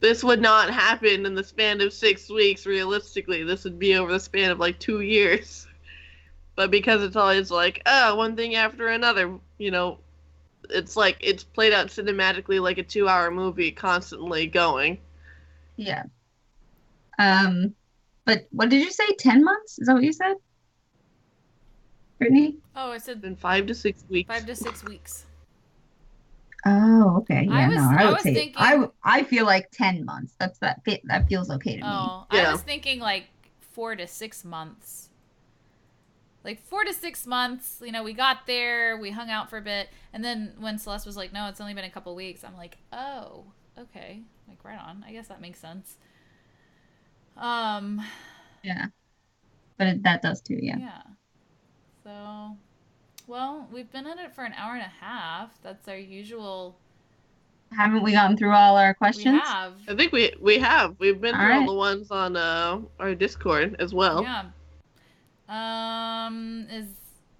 this would not happen in the span of 6 weeks. Realistically, this would be over the span of like 2 years. But because it's always like, one thing after another, you know, it's like it's played out cinematically like a 2-hour movie, constantly going. Yeah. But what did you say? 10 months? Is that what you said? Brittany? Oh, I It's said been 5 to 6 weeks. 5 to 6 weeks. Oh, okay. Yeah, I I would was say thinking- I feel like 10 months. That feels okay to me. Oh, Yeah. I was thinking like 4 to 6 months. Like 4 to 6 months, you know, we got there, we hung out for a bit, and then when Celeste was like, no, it's only been a couple weeks, I'm like, oh, okay. Like, right on. I guess that makes sense. Yeah. But that does too, yeah. Yeah. So, well, we've been at it for an hour and a half. That's our usual. Haven't we gotten through all our We questions? have. I think we have. We've been All through all right. the ones on our Discord as well. Yeah. Is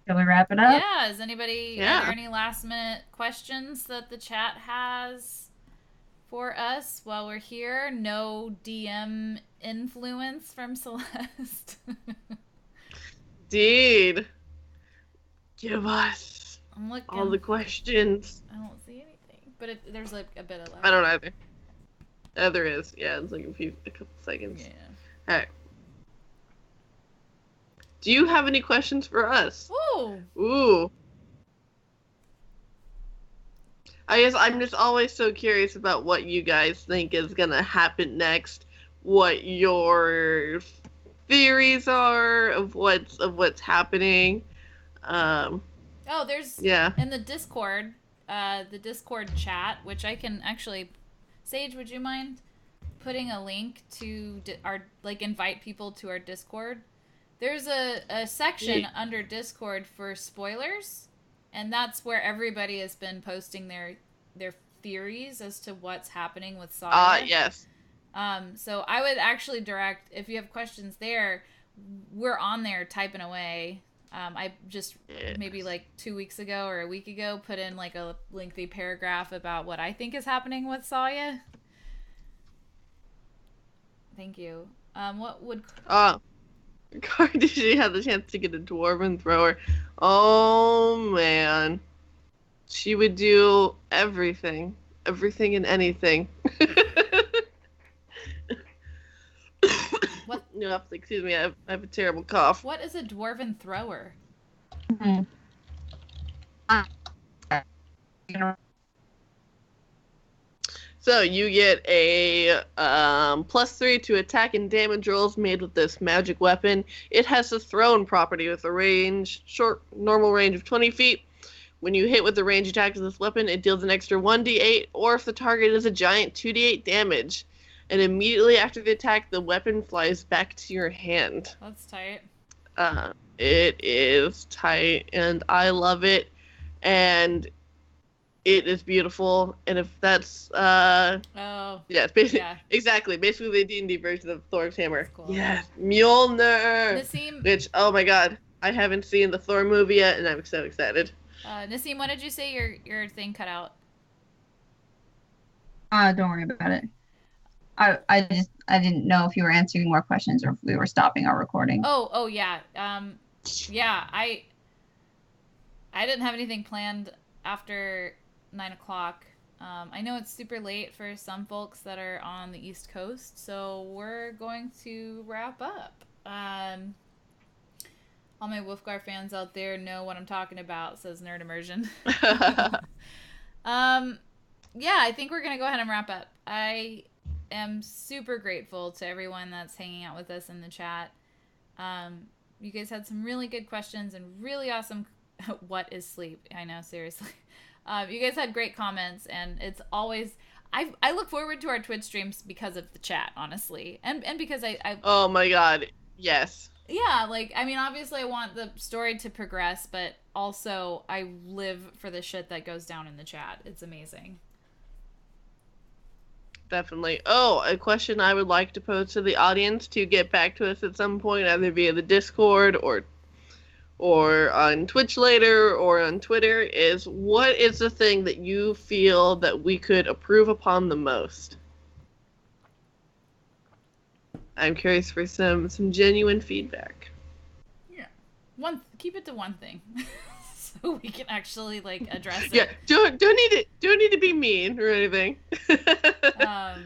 Shall we wrap it up? yeah, is anybody Yeah. are there any last minute questions that the chat has for us while we're here? No DM influence from Celeste. Indeed. Give us I'm looking. all the questions. I don't see anything, but there's like a bit of left. I don't either. There is. Yeah, it's like a couple seconds. Yeah. Alright. Do you have any questions for us? Ooh. Ooh. I guess I'm just always so curious about what you guys think is gonna happen next. What your theories are of what's happening. Oh, there's Yeah. in the Discord chat, which I can actually. Sage, would you mind putting a link to our invite people to our Discord? There's a section Yeah. under Discord for spoilers, and that's where everybody has been posting their theories as to what's happening with Sawyer. Yes. So I would actually direct, if you have questions there, we're on there typing away. I just maybe like 2 weeks ago or a week ago put in like a lengthy paragraph about what I think is happening with Sawyer. Thank you. What would... Did she have the chance to get a dwarven thrower? Oh man. She would do everything. Everything and anything. What? No, excuse me, I have a terrible cough. What is a dwarven thrower? Mhm. So you get a +3 to attack and damage rolls made with this magic weapon. It has a thrown property with a normal range of 20 feet. When you hit with the range attack of this weapon, it deals an extra 1d8, or if the target is a giant, 2d8 damage. And immediately after the attack, the weapon flies back to your hand. That's tight. It is tight, and I love it, and it is beautiful. And if that's Oh. yeah, it's basically Yeah. exactly basically the D&D version of Thor's hammer. That's cool. Yes, Mjolnir. Nassim, Which, oh my god, I haven't seen the Thor movie yet, and I'm so excited. Nassim, what did you say your thing cut out? Don't worry about it. I didn't know if you were answering more questions or if we were stopping our recording. Oh yeah. Yeah, I didn't have anything planned after 9:00. I know it's super late for some folks that are on the East Coast, so we're going to wrap up. All my Wolfgar fans out there know what I'm talking about, says Nerd Immersion. Yeah, I think we're going to go ahead and wrap up. I am super grateful to everyone that's hanging out with us in the chat. You guys had some really good questions and really awesome what is sleep? I know, seriously. You guys had great comments, and it's always I look forward to our Twitch streams because of the chat, honestly. And because I Oh my god. Yes. Yeah, like, I mean, obviously I want the story to progress, but also I live for the shit that goes down in the chat. It's amazing. Definitely. Oh, a question I would like to pose to the audience to get back to us at some point, either via the Discord or on Twitch later or on Twitter, is what is the thing that you feel that we could improve upon the most? I'm curious for some genuine feedback. Yeah. Keep it to one thing. So we can actually like address it. Yeah, don't need to be mean or anything. Right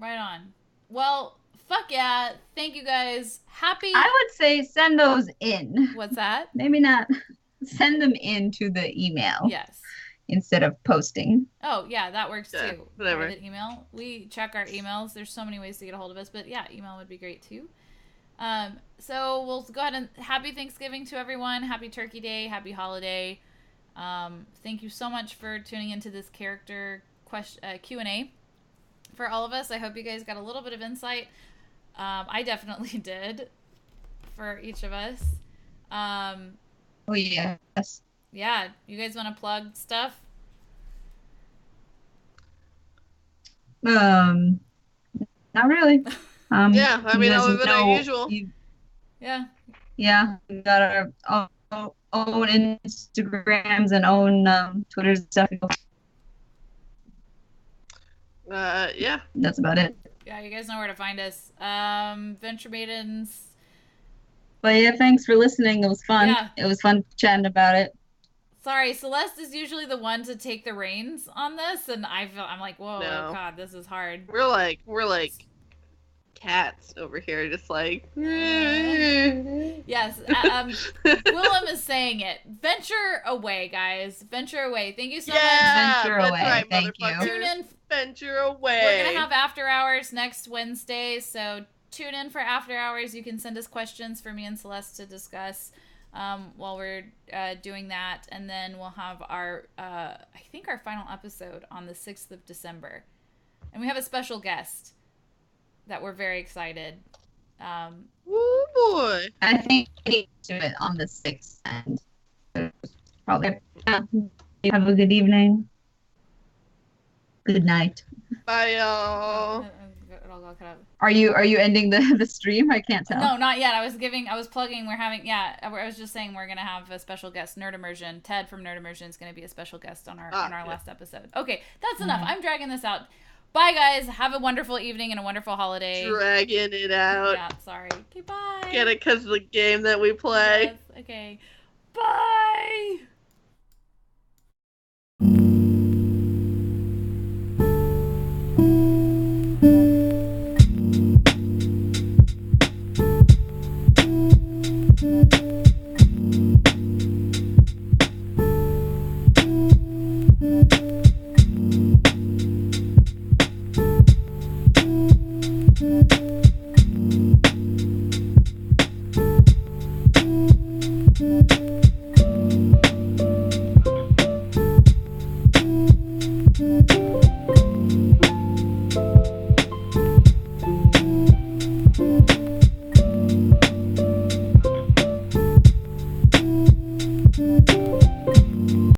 on. Well, fuck yeah. Thank you guys. Happy. I would say send those in. What's that? Maybe not. Send them into the email. Yes. Instead of posting. Oh, yeah, that works too. Whatever. Private email. We check our emails. There's so many ways to get a hold of us, but yeah, email would be great too. So we'll go ahead and happy Thanksgiving to everyone. Happy Turkey Day. Happy holiday. Thank you so much for tuning into this character Q&A for all of us. I hope you guys got a little bit of insight. I definitely did for each of us. Oh, yes. Yeah, you guys want to plug stuff? Not really. Yeah, I mean, you guys other than know- our usual. Yeah. Yeah, we got our own Instagrams and own Twitter stuff. Yeah. That's about it. Yeah, you guys know where to find us. Venture Maidens. But yeah, thanks for listening. It was fun. Yeah. It was fun chatting about it. Sorry, Celeste is usually the one to take the reins on this, and I'm like, whoa, No. God, this is hard. We're like cats over here, just like. Yes, Willem is saying it. Venture away, guys. Venture away. Thank you so much. Venture that's away. right, Thank you. motherfuckers. Tune in. Venture away. We're gonna have after hours next Wednesday, so tune in for after hours. You can send us questions for me and Celeste to discuss while we're doing that, and then we'll have our I think our final episode on the 6th of December, and we have a special guest that we're very excited. Woo boy. I think we need to do it on the 6th and probably. Yeah. Have a good evening. Good night. Bye, y'all. It all got cut out. Are you ending the stream? I can't tell. No, not yet. I was plugging. I was just saying we're gonna have a special guest, Nerd Immersion. Ted from Nerd Immersion is gonna be a special guest on our last episode. Okay, that's enough. I'm dragging this out. Bye, guys. Have a wonderful evening and a wonderful holiday. Dragging it out. Yeah, sorry. Okay, bye. Get it because of the game that we play. Yes, okay. Bye. Thank you.